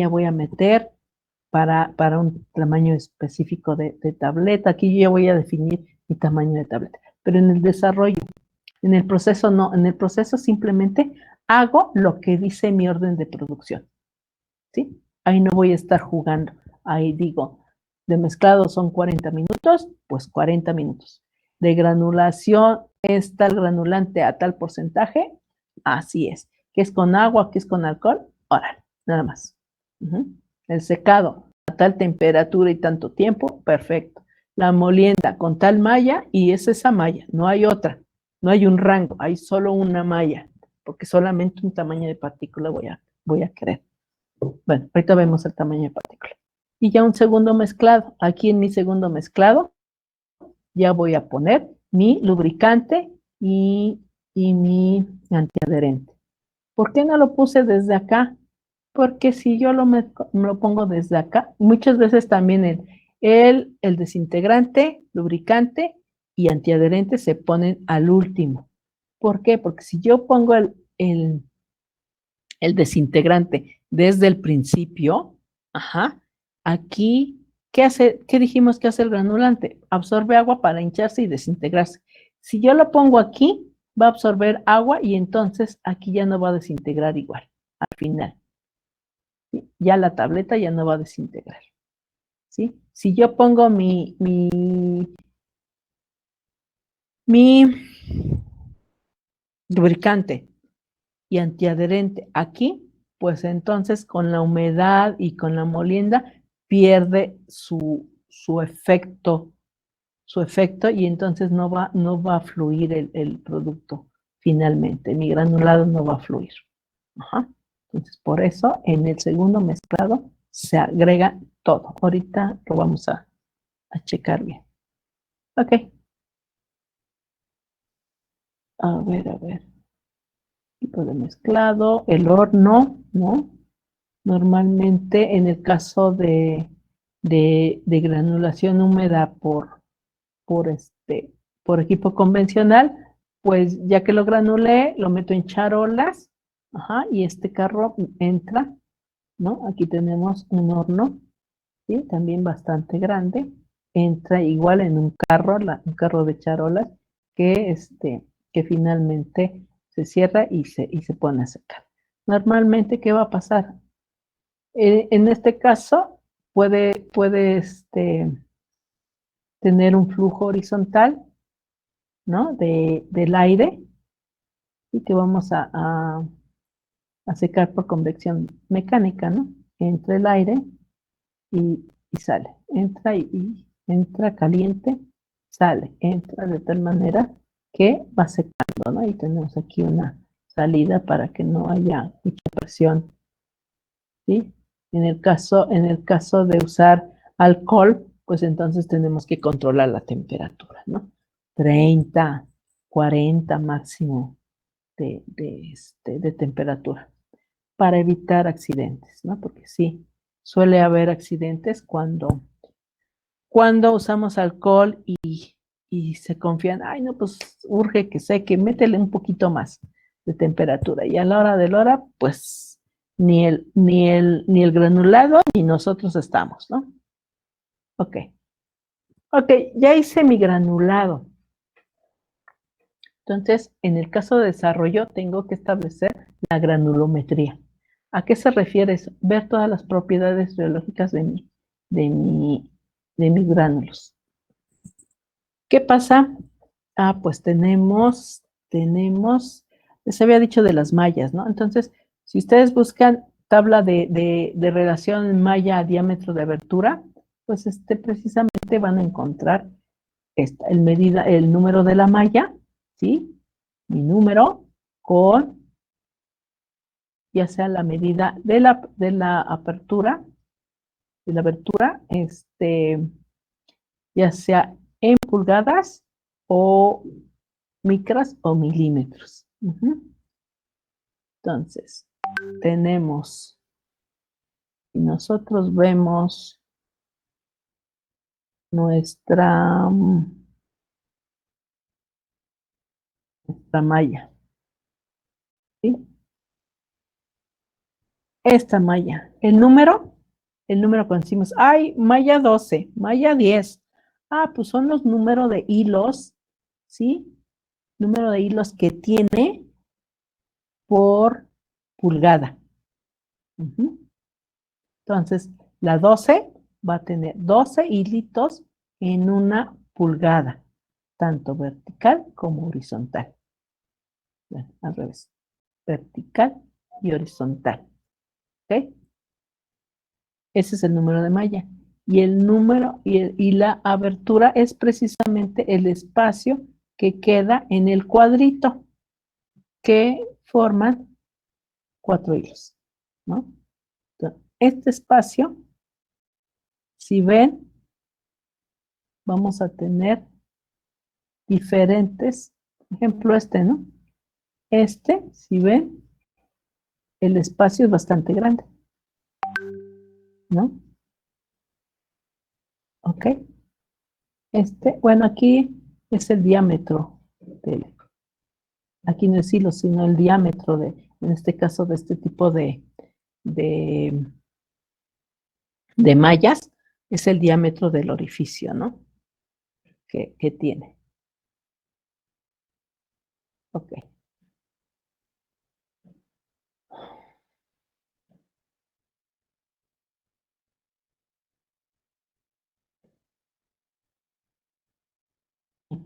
voy a meter para un tamaño específico de tableta. Aquí yo ya voy a definir mi tamaño de tableta. Pero en el desarrollo, en el proceso no, en el proceso simplemente hago lo que dice mi orden de producción, ¿sí? Ahí no voy a estar jugando. Ahí digo, de mezclado son 40 minutos, pues 40 minutos. De granulación es tal granulante a tal porcentaje, así es. ¿Qué es con agua? ¿Qué es con alcohol? Órale, nada más. El secado a tal temperatura y tanto tiempo, perfecto. La molienda con tal malla y es esa malla, no hay otra. No hay un rango, hay solo una malla, porque solamente un tamaño de partícula voy a querer. Bueno, ahorita vemos el tamaño de partícula. Y ya un segundo mezclado. Aquí en mi segundo mezclado ya voy a poner mi lubricante y mi antiadherente. ¿Por qué no lo puse desde acá? Porque si yo me lo pongo desde acá, muchas veces también el desintegrante, lubricante y antiadherente se ponen al último. ¿Por qué? Porque si yo pongo el desintegrante desde el principio, aquí, ¿qué dijimos que hace el granulante? Absorbe agua para hincharse y desintegrarse. Si yo lo pongo aquí, va a absorber agua y entonces aquí ya no va a desintegrar igual, al final. ¿Sí? Ya la tableta ya no va a desintegrar. ¿Sí? Si yo pongo mi lubricante y antiadherente aquí, pues entonces con la humedad y con la molienda pierde su efecto y entonces no va a fluir el producto finalmente. Mi granulado no va a fluir. Entonces, por eso en el segundo mezclado se agrega todo. Ahorita lo vamos a checar bien. Ok. A ver. Tipo de mezclado, el horno, ¿no? Normalmente en el caso de de granulación húmeda por equipo convencional, pues ya que lo granulé, lo meto en charolas, ajá, y este carro entra, ¿no? Aquí tenemos un horno, ¿sí? También bastante grande, entra igual en un carro, un carro de charolas, que, que finalmente se cierra y se pone a secar. Normalmente, ¿qué va a pasar? En este caso, puede tener un flujo horizontal, ¿no? Del aire, y que vamos a secar por convección mecánica, ¿no? Entra el aire y sale. Y entra caliente, sale. Entra de tal manera que va secando, ¿no? Y tenemos aquí una salida para que no haya mucha presión, ¿sí? En el caso de usar alcohol, pues entonces tenemos que controlar la temperatura, ¿no? 30, 40 máximo de temperatura para evitar accidentes, ¿no? Porque sí, suele haber accidentes cuando usamos alcohol y se confían, ay, no, pues urge que seque, métele un poquito más de temperatura. Y a la hora de la hora, pues ni el granulado ni nosotros estamos, ¿no? Ok. Ok, ya hice mi granulado. Entonces, en el caso de desarrollo, tengo que establecer la granulometría. ¿A qué se refiere eso? Ver todas las propiedades biológicas de mis gránulos. ¿Qué pasa? Pues les había dicho de las mallas, ¿no? Entonces, si ustedes buscan tabla de relación malla a diámetro de abertura, pues precisamente van a encontrar el número de la malla, ¿sí? Mi número con ya sea la medida de la apertura, de la abertura, ya sea en pulgadas o micras o milímetros. Entonces, y nosotros vemos nuestra malla, ¿sí? Esta malla, el número cuando decimos, ay, malla 12, malla 10, pues son los números de hilos, ¿sí? Número de hilos que tiene por pulgada. Entonces, la 12 va a tener 12 hilitos en una pulgada, tanto vertical como horizontal. Bueno, al revés, vertical y horizontal. ¿Ok? Ese es el número de malla. Y el número y la abertura es precisamente el espacio que queda en el cuadrito que forman 4 hilos, ¿no? Entonces, este espacio, si ven, vamos a tener diferentes, por ejemplo, ¿no? Si ven, el espacio es bastante grande, ¿no? ¿Ok? Bueno, aquí es el diámetro aquí no es hilo, sino el diámetro en este caso, de este tipo de mallas, es el diámetro del orificio, ¿no? Que tiene. Ok.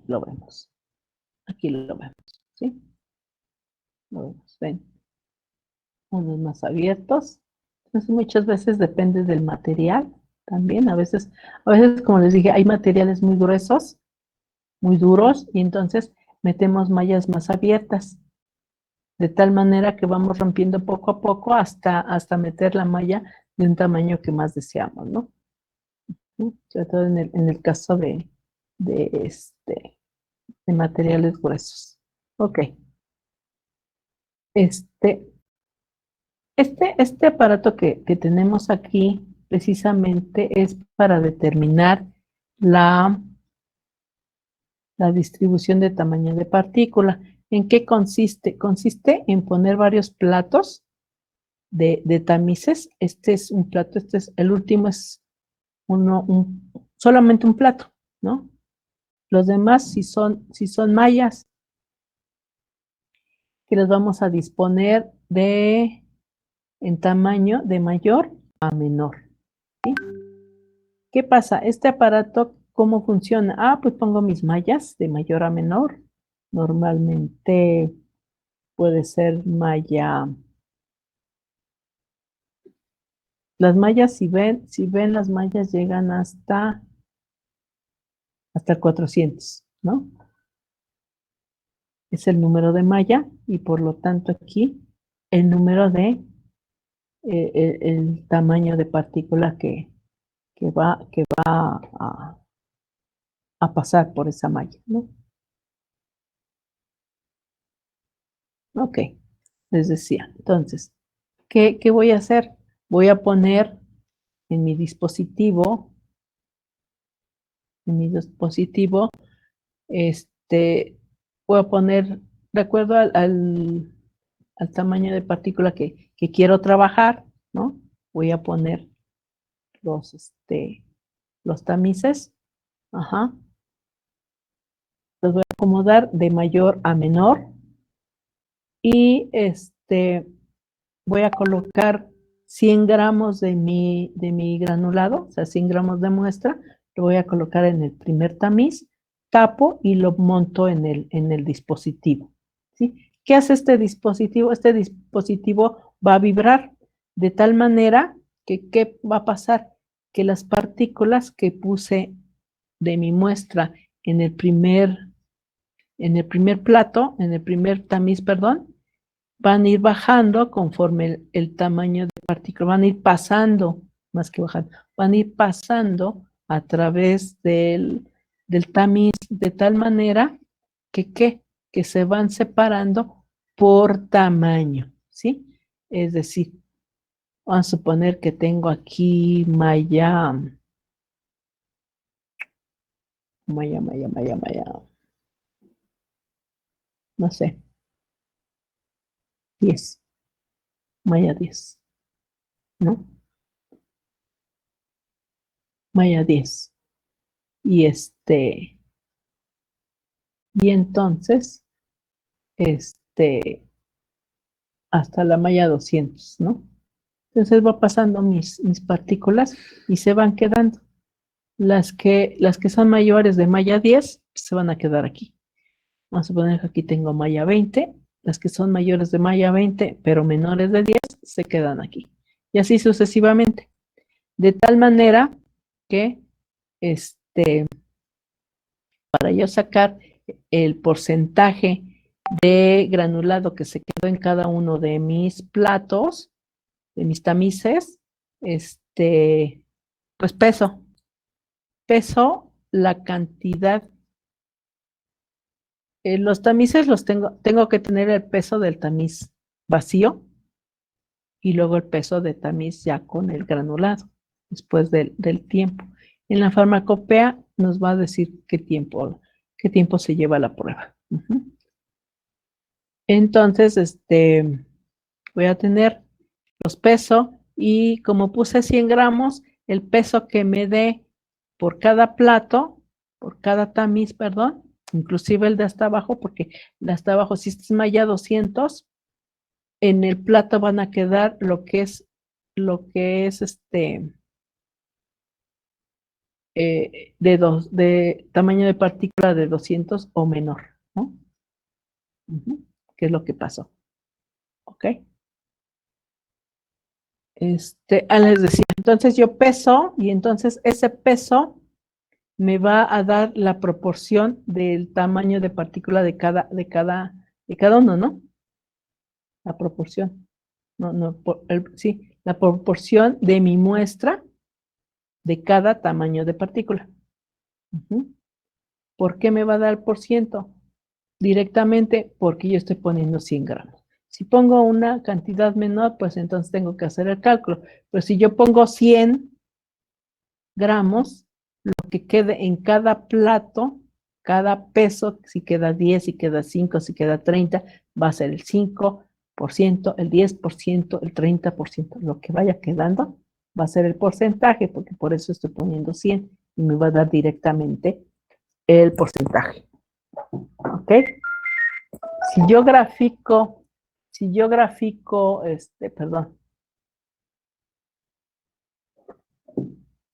Lo vemos. Aquí lo vemos, ¿sí? Lo vemos, ven. Unos más abiertos. Entonces, muchas veces depende del material también. A veces, como les dije, hay materiales muy gruesos, muy duros, y entonces metemos mallas más abiertas, de tal manera que vamos rompiendo poco a poco hasta meter la malla de un tamaño que más deseamos, ¿no? Sobre todo en el caso de materiales gruesos. Ok. Este aparato que tenemos aquí, precisamente es para determinar la distribución de tamaño de partícula. ¿En qué consiste? Consiste en poner varios platos de tamices. Este es un plato, el último es solamente un plato, ¿no? Los demás, si son mallas, que los vamos a disponer en tamaño de mayor a menor, ¿sí? ¿Qué pasa? Este aparato, ¿cómo funciona? Pues pongo mis mallas de mayor a menor. Normalmente puede ser malla. Las mallas, si ven las mallas llegan hasta 400, ¿no? Es el número de malla y por lo tanto aquí el número de el tamaño de partícula que va a pasar por esa malla, ¿no? Ok, les decía, entonces, ¿qué voy a hacer? Voy a poner en mi dispositivo, voy a poner, de acuerdo al tamaño de partícula que quiero trabajar, ¿no? Voy a poner los tamices, ajá, los voy a acomodar de mayor a menor y voy a colocar 100 gramos de mi granulado, o sea, 100 gramos de muestra, lo voy a colocar en el primer tamiz, tapo y lo monto en el dispositivo, ¿sí? ¿Qué hace este dispositivo? Este dispositivo va a vibrar de tal manera que, ¿qué va a pasar? Que las partículas que puse de mi muestra en el primer plato, en el primer tamiz, perdón, van a ir bajando conforme el tamaño de partícula, van a ir pasando, más que bajando, van a ir pasando a través del tamiz de tal manera que se van separando por tamaño, ¿sí? Es decir, vamos a suponer que tengo aquí malla, no sé, 10, malla 10, ¿no? Malla 10. Y y entonces, hasta la malla 200, ¿no? Entonces va pasando mis partículas y se van quedando. Las que son mayores de malla 10 se van a quedar aquí. Vamos a suponer que aquí tengo malla 20. Las que son mayores de malla 20, pero menores de 10, se quedan aquí. Y así sucesivamente. De tal manera que, para yo sacar el porcentaje de granulado que se quedó en cada uno de mis platos, de mis tamices, pues peso la cantidad. Los tamices tengo que tener el peso del tamiz vacío y luego el peso de tamiz ya con el granulado, después del tiempo. En la farmacopea nos va a decir qué tiempo se lleva la prueba. Entonces, voy a tener los pesos y como puse 100 gramos, el peso que me dé por cada plato, por cada tamiz, perdón, inclusive el de hasta abajo, porque el de hasta abajo, si es malla 200, en el plato van a quedar lo que es de tamaño de partícula de 200 o menor, ¿no? ¿Qué es lo que pasó? ¿Ok? Les decía, entonces yo peso y entonces ese peso me va a dar la proporción del tamaño de partícula de cada uno, ¿no? La proporción. Sí, la proporción de mi muestra de cada tamaño de partícula. ¿Por qué me va a dar por ciento? Directamente porque yo estoy poniendo 100 gramos. Si pongo una cantidad menor, pues entonces tengo que hacer el cálculo. Pero si yo pongo 100, gramos, lo que quede en cada plato, cada peso, si queda 10, si queda 5, si queda 30, va a ser el 5%, el 10%, el 30%. Lo que vaya quedando va a ser el porcentaje, porque por eso estoy poniendo 100 y me va a dar directamente el porcentaje. ¿Ok? Si yo grafico, perdón,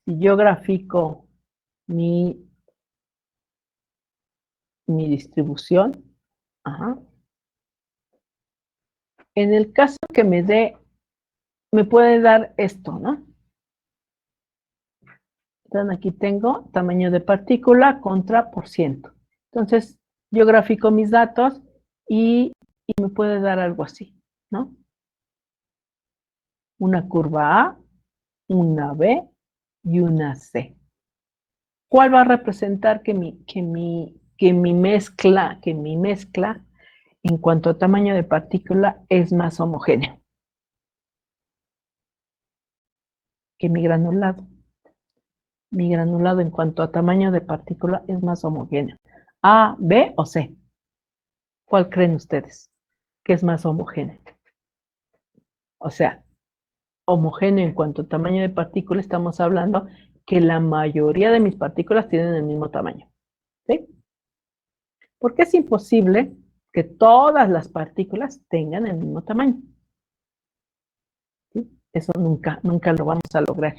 si yo grafico mi distribución, ajá, en el caso que me dé, me puede dar esto, ¿no? Entonces aquí tengo tamaño de partícula contra por ciento. Entonces yo grafico mis datos y me puede dar algo así, ¿no? Una curva A, una B y una C. ¿Cuál va a representar que mi mezcla en cuanto a tamaño de partícula es más homogéneo que mi granulado? Mi granulado en cuanto a tamaño de partícula es más homogéneo. ¿A, B o C? ¿Cuál creen ustedes que es más homogéneo? O sea, homogéneo en cuanto a tamaño de partícula, estamos hablando que la mayoría de mis partículas tienen el mismo tamaño. ¿Sí? Porque es imposible que todas las partículas tengan el mismo tamaño. ¿Sí? Eso nunca lo vamos a lograr.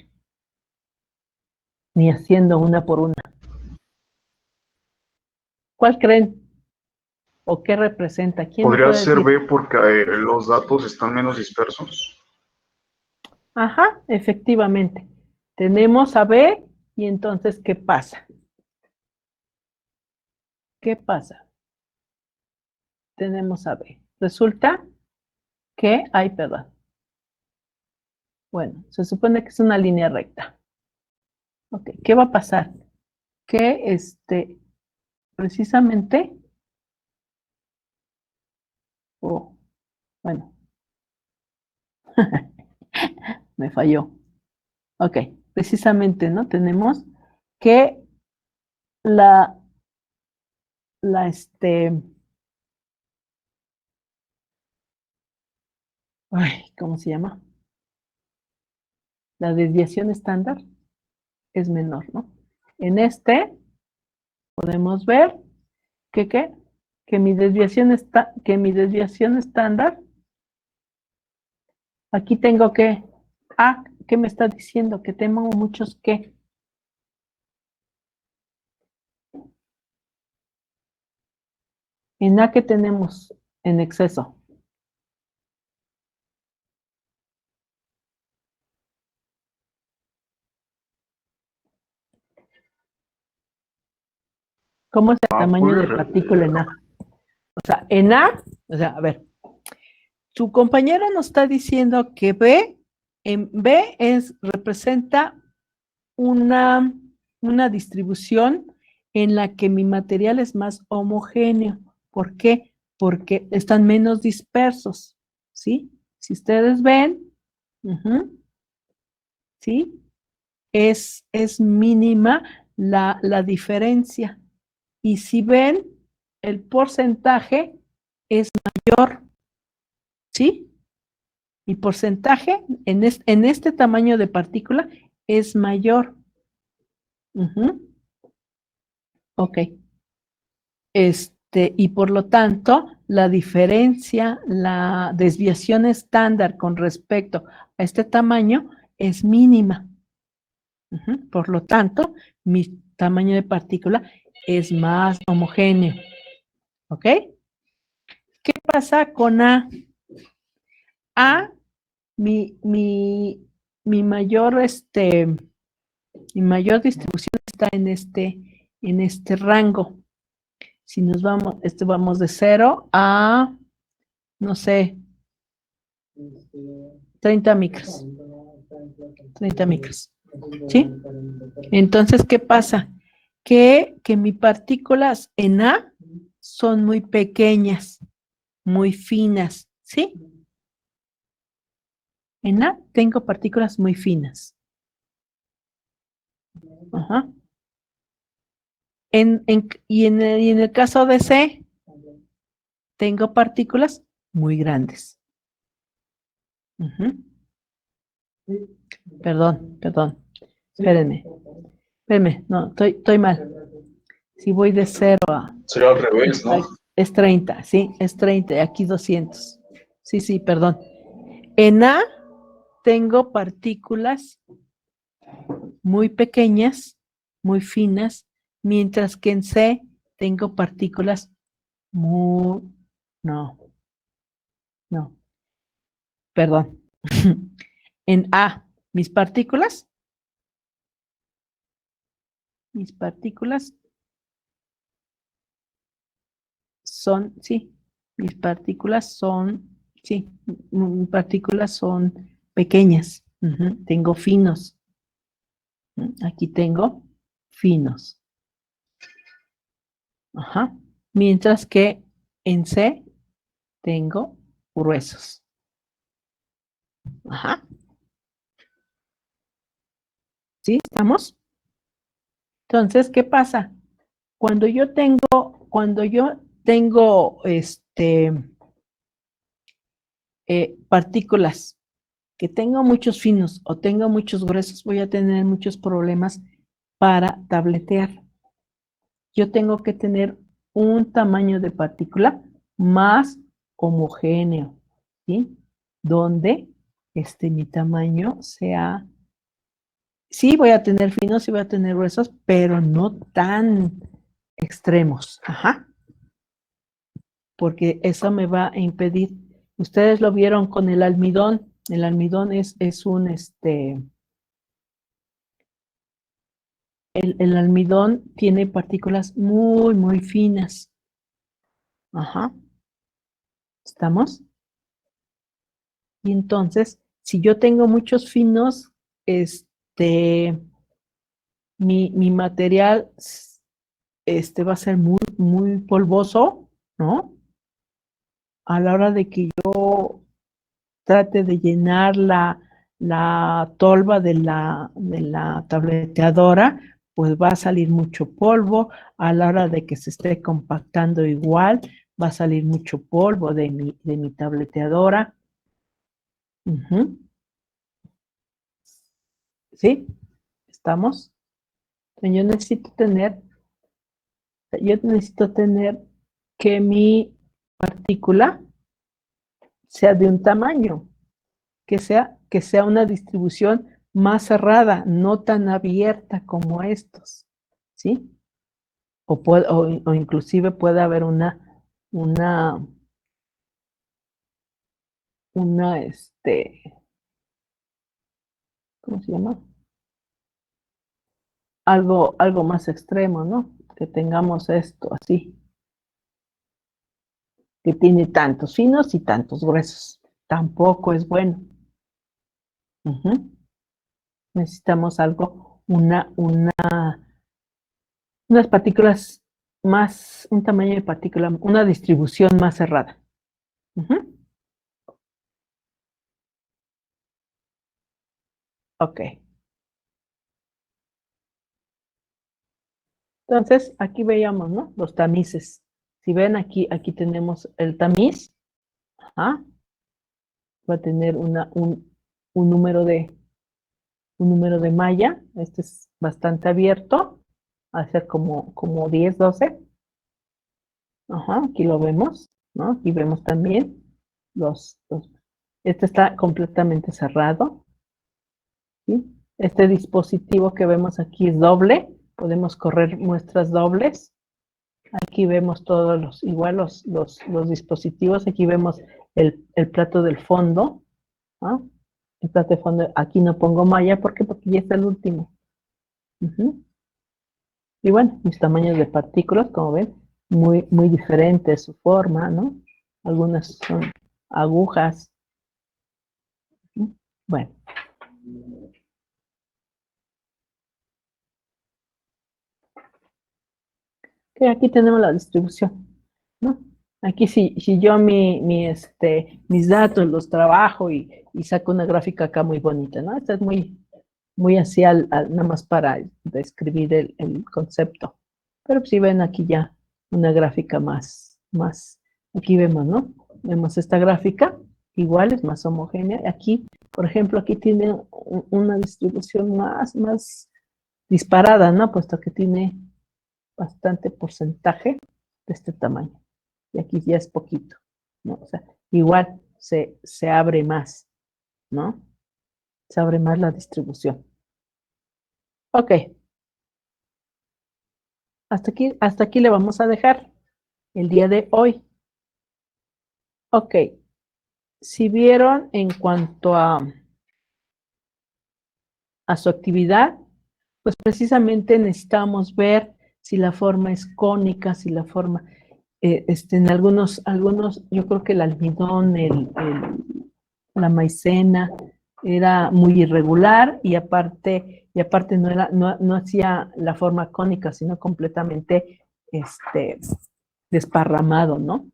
Ni haciendo una por una. ¿Cuál creen? ¿O qué representa? ¿Quién me Podría puede ser decir? B porque los datos están menos dispersos. Ajá, efectivamente. Tenemos a B y entonces, ¿qué pasa? ¿Qué pasa? Tenemos a B. Resulta que, perdón. Bueno, se supone que es una línea recta. Ok, ¿qué va a pasar? Que precisamente, bueno, me falló. Ok, precisamente, ¿no? Tenemos que ¿cómo se llama? La desviación estándar es menor, ¿no? En podemos ver que mi desviación estándar, aquí tengo que, ¿qué me está diciendo? Que tengo muchos que. En A que tenemos en exceso. ¿Cómo es el tamaño de partícula en A? O sea, en A, a ver, su compañero nos está diciendo que en B representa una distribución en la que mi material es más homogéneo. ¿Por qué? Porque están menos dispersos, ¿sí? Si ustedes ven, ¿sí? Es mínima la diferencia. Y si ven, el porcentaje es mayor, ¿sí? Y porcentaje en este tamaño de partícula es mayor. Ok. Y por lo tanto, la diferencia, la desviación estándar con respecto a este tamaño es mínima. Por lo tanto, mi tamaño de partícula es más homogéneo. ¿Ok? ¿Qué pasa con A? Mi mayor, mi mayor distribución está en este rango. Si nos vamos, vamos de 0 a, no sé, 30 micros. 30 micros. ¿Sí? Entonces, ¿qué pasa? Que mis partículas en A son muy pequeñas, muy finas, ¿sí? En A tengo partículas muy finas. Ajá. Y en el caso de C, tengo partículas muy grandes. Ujú. Perdón. Espérenme, no, estoy mal. Si voy de 0 a... Sería al revés, ¿no? Es 30, sí, es 30, y aquí 200. Sí, perdón. En A tengo partículas muy pequeñas, muy finas, mientras que en C tengo partículas muy... No, perdón. En A, mis partículas son, sí, mis partículas son, sí, mis partículas son pequeñas. Ujú, tengo finos. Aquí tengo finos. Ajá. Mientras que en C tengo gruesos. Ajá. ¿Sí? ¿Estamos? Entonces, ¿qué pasa? Cuando yo tengo partículas que tengo muchos finos o tengo muchos gruesos, voy a tener muchos problemas para tabletear. Yo tengo que tener un tamaño de partícula más homogéneo, ¿sí? Donde mi tamaño sea, sí voy a tener finos, sí voy a tener gruesos, pero no tan extremos, ajá, porque eso me va a impedir. Ustedes lo vieron con el almidón es un, el almidón tiene partículas muy, muy finas, ajá, ¿estamos? Y entonces, si yo tengo muchos finos, mi material, va a ser muy, muy polvoso, ¿no? A la hora de que yo trate de llenar la tolva de la tableteadora, pues va a salir mucho polvo. A la hora de que se esté compactando igual, va a salir mucho polvo de mi tableteadora. Ujú. ¿Sí? ¿Estamos? Yo necesito tener que mi partícula sea de un tamaño, que sea una distribución más cerrada, no tan abierta como estos, ¿sí? O inclusive puede haber una, una, ¿cómo se llama? Algo más extremo, ¿no? Que tengamos esto así, que tiene tantos finos y tantos gruesos. Tampoco es bueno. Ujú. Necesitamos algo, unas partículas más, un tamaño de partícula, una distribución más cerrada. Ujú. Ok. Entonces, aquí veíamos, ¿no? Los tamices. Si ven aquí tenemos el tamiz. Ajá. Va a tener un número de malla. Este es bastante abierto. Va a ser como 10, 12. Ajá, aquí lo vemos, ¿no? Aquí vemos también este está completamente cerrado, ¿sí? Este dispositivo que vemos aquí es doble. Podemos correr muestras dobles. Aquí vemos todos igual los dispositivos. Aquí vemos el plato del fondo, ¿no? El plato de fondo, aquí no pongo malla, ¿por qué? Porque ya está el último. Ujú. Y bueno, mis tamaños de partículas, como ven, muy, muy diferentes su forma, ¿no? Algunas son agujas. ¿Sí? Bueno, que aquí tenemos la distribución, ¿no? Aquí si yo mis datos los trabajo y saco una gráfica acá muy bonita, ¿no? Esta es muy, muy así nada más para describir el concepto. Pero si ven aquí ya una gráfica más, aquí vemos, ¿no? Vemos esta gráfica, igual es más homogénea. Aquí, por ejemplo, aquí tiene una distribución más disparada, ¿no? Puesto que tiene bastante porcentaje de este tamaño. Y aquí ya es poquito, ¿no? O sea, igual se abre más, ¿no? Se abre más la distribución. Ok. Hasta aquí le vamos a dejar el día de hoy. Ok. Si vieron en cuanto a su actividad, pues precisamente necesitamos ver si la forma es cónica, si la forma, en algunos, yo creo que el almidón, la maicena era muy irregular y aparte no hacía la forma cónica, sino completamente desparramado, ¿no?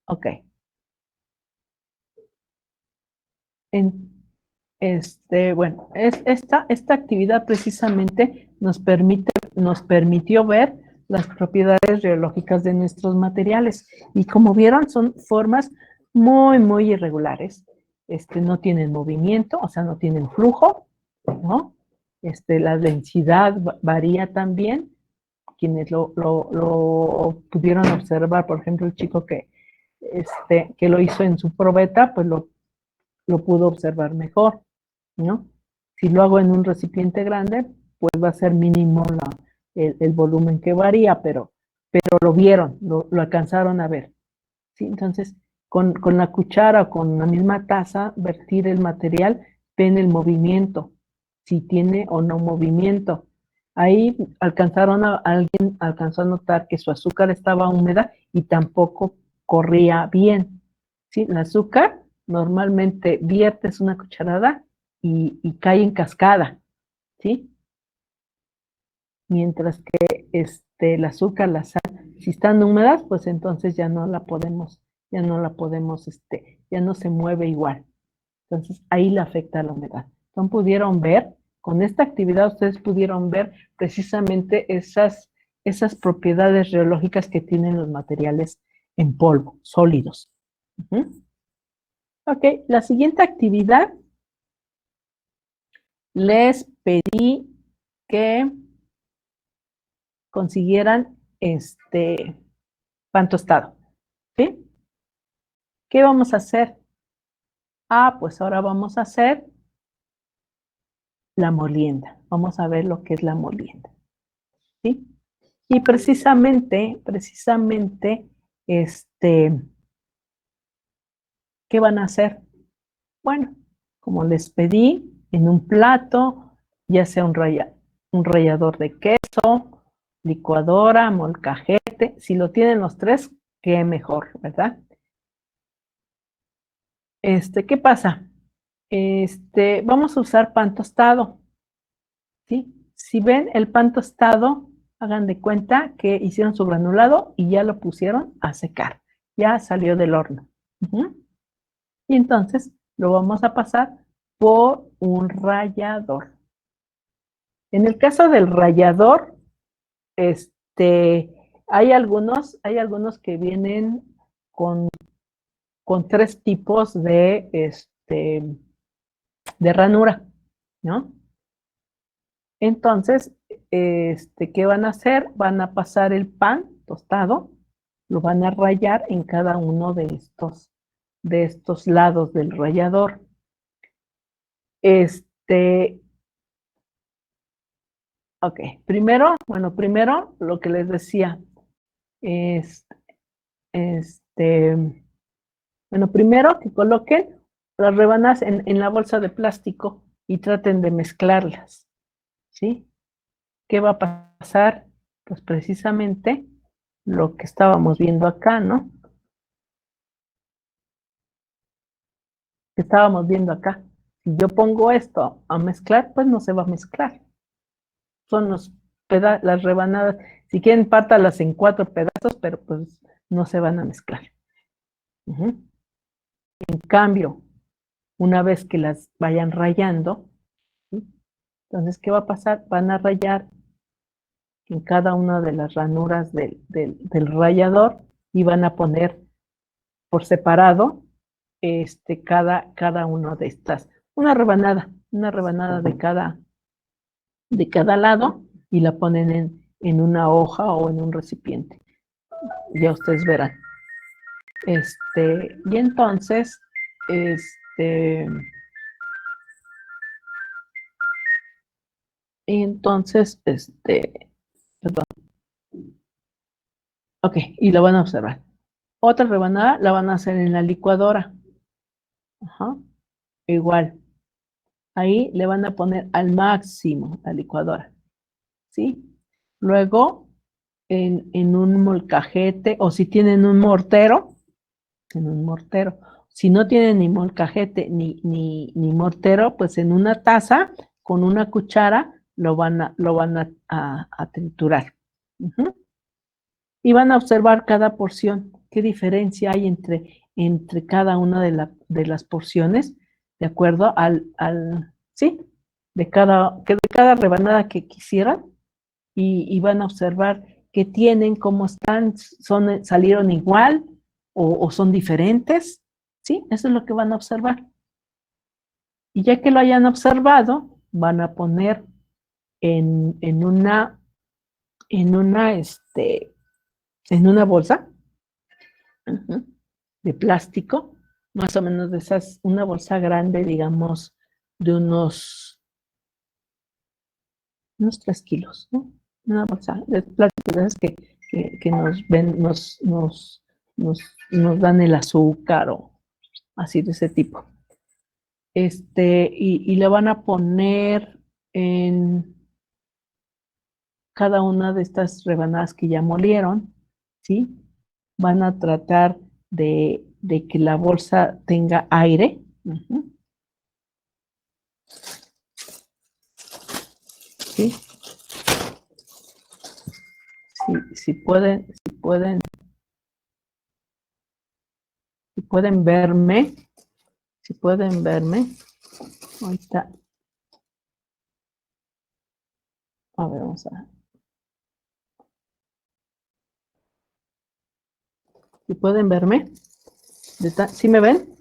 Ok. Bueno, esta actividad precisamente nos permitió ver las propiedades geológicas de nuestros materiales. Y como vieron, son formas muy irregulares. No tienen movimiento, o sea, no tienen flujo, ¿no? La densidad varía también. Quienes lo pudieron observar, por ejemplo, el chico que lo hizo en su probeta, pues lo pudo observar mejor, ¿no? Si lo hago en un recipiente grande, pues va a ser mínimo el volumen que varía, pero lo vieron, lo alcanzaron a ver, ¿sí? Entonces, con la cuchara o con la misma taza, vertir el material, ven el movimiento, si tiene o no movimiento. Ahí alguien alcanzó a notar que su azúcar estaba húmeda y tampoco corría bien, ¿sí? El azúcar normalmente viertes una cucharada y cae en cascada, ¿sí? Mientras que el azúcar, la sal, si están húmedas, pues entonces ya no se mueve igual. Entonces ahí le afecta la humedad. Entonces pudieron ver, con esta actividad ustedes pudieron ver precisamente esas propiedades geológicas que tienen los materiales en polvo, sólidos. Ok, la siguiente actividad les pedí que consiguieran pan tostado, ¿sí? ¿Qué vamos a hacer? Pues ahora vamos a hacer la molienda. Vamos a ver lo que es la molienda, ¿sí? Y precisamente, ¿qué van a hacer? Bueno, como les pedí, en un plato, ya sea un rallador de queso, licuadora, molcajete, si lo tienen los tres, qué mejor, ¿verdad? ¿Qué pasa? Vamos a usar pan tostado, ¿sí? Si ven el pan tostado, hagan de cuenta que hicieron su granulado y ya lo pusieron a secar. Ya salió del horno. Y entonces lo vamos a pasar por un rallador. En el caso del rallador, hay algunos que vienen con tres tipos de ranura, ¿no? Entonces, ¿qué van a hacer? Van a pasar el pan tostado, lo van a rallar en cada uno de estos lados del rallador. Ok, primero lo que les decía es, primero que coloquen las rebanadas en la bolsa de plástico y traten de mezclarlas, ¿sí? ¿Qué va a pasar? Pues precisamente lo que estábamos viendo acá, ¿no? Que estábamos viendo acá. Si yo pongo esto a mezclar, pues no se va a mezclar. Son las rebanadas. Si quieren, pártalas en 4 pedazos, pero pues no se van a mezclar. En cambio, una vez que las vayan rayando, ¿sí? Entonces, ¿qué va a pasar? Van a rayar en cada una de las ranuras del rallador y van a poner por separado cada una de estas, una rebanada de cada lado y la ponen en una hoja o en un recipiente. Ya ustedes verán. Y entonces, perdón. Ok, y la van a observar. Otra rebanada la van a hacer en la licuadora. Ajá. Igual. Ahí le van a poner al máximo la licuadora. ¿Sí? Luego, en un molcajete, o si tienen un mortero, en un mortero. Si no tienen ni molcajete ni mortero, pues en una taza, con una cuchara, lo van a triturar. Ujú. Y van a observar cada porción, qué diferencia hay entre cada una de las porciones, de acuerdo sí, de cada rebanada que quisieran, y van a observar qué tienen, cómo están, salieron igual o son diferentes, ¿sí? Eso es lo que van a observar. Y ya que lo hayan observado, van a poner en una bolsa de plástico, más o menos de esas, una bolsa grande, digamos, de unos 3 kilos, ¿no? Una bolsa de plástico de esas que nos dan el azúcar o así de ese tipo. Y le van a poner en cada una de estas rebanadas que ya molieron, ¿sí? Van a tratar de que la bolsa tenga aire. Uh-huh. ¿Sí? Si pueden verme, ahorita, a ver, vamos a ver. Si pueden verme, ¿sí me ven?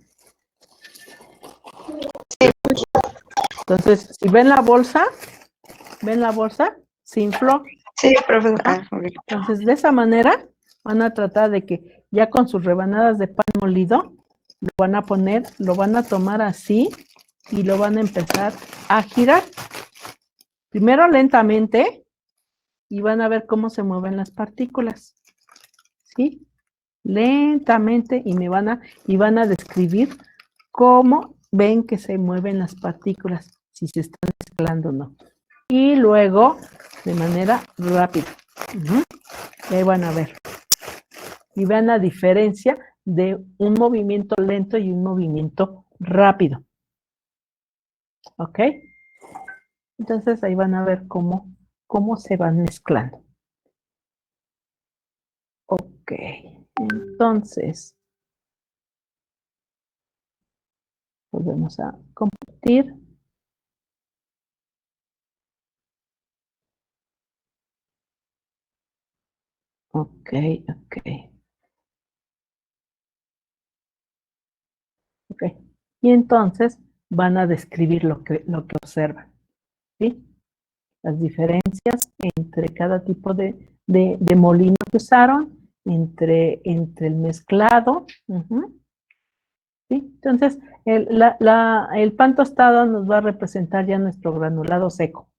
Sí. Entonces, si ven la bolsa, se infló. Sí, profesor. Okay. Entonces, de esa manera, van a tratar de que ya con sus rebanadas de pan molido, lo van a tomar así y lo van a empezar a girar. Primero lentamente y van a ver cómo se mueven las partículas. ¿Sí? Lentamente y van a describir cómo ven que se mueven las partículas, si se están mezclando o no. Y luego, de manera rápida. Y ahí van a ver. Y vean la diferencia de un movimiento lento y un movimiento rápido. ¿Ok? Entonces ahí van a ver cómo se van mezclando. Ok. Entonces, volvemos a compartir. Ok. Y entonces van a describir lo que observan. ¿Sí? Las diferencias entre cada tipo de molino que usaron, entre el mezclado. ¿Sí? Entonces, el pan tostado nos va a representar ya nuestro granulado seco.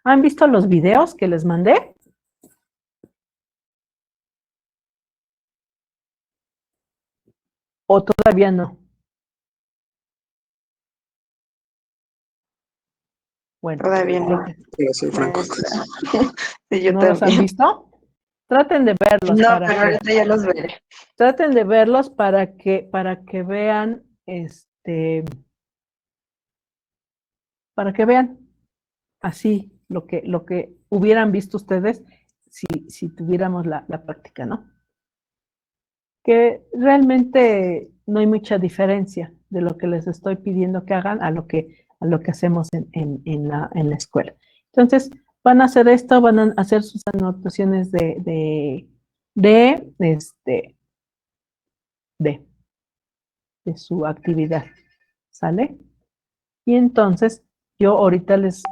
¿Han visto los videos que les mandé? ¿O todavía no? Bueno, todavía no. Soy franco. Sí, yo ¿no los han visto? Traten de verlos. No, pero ahorita ya los veré. Traten de verlos para que vean, para que vean así lo que hubieran visto ustedes si tuviéramos la práctica, ¿no? Que realmente no hay mucha diferencia de lo que les estoy pidiendo que hagan a lo que a lo que hacemos en la escuela. Entonces, van a hacer esto, van a hacer sus anotaciones de su actividad, ¿sale? Y entonces, yo ahorita les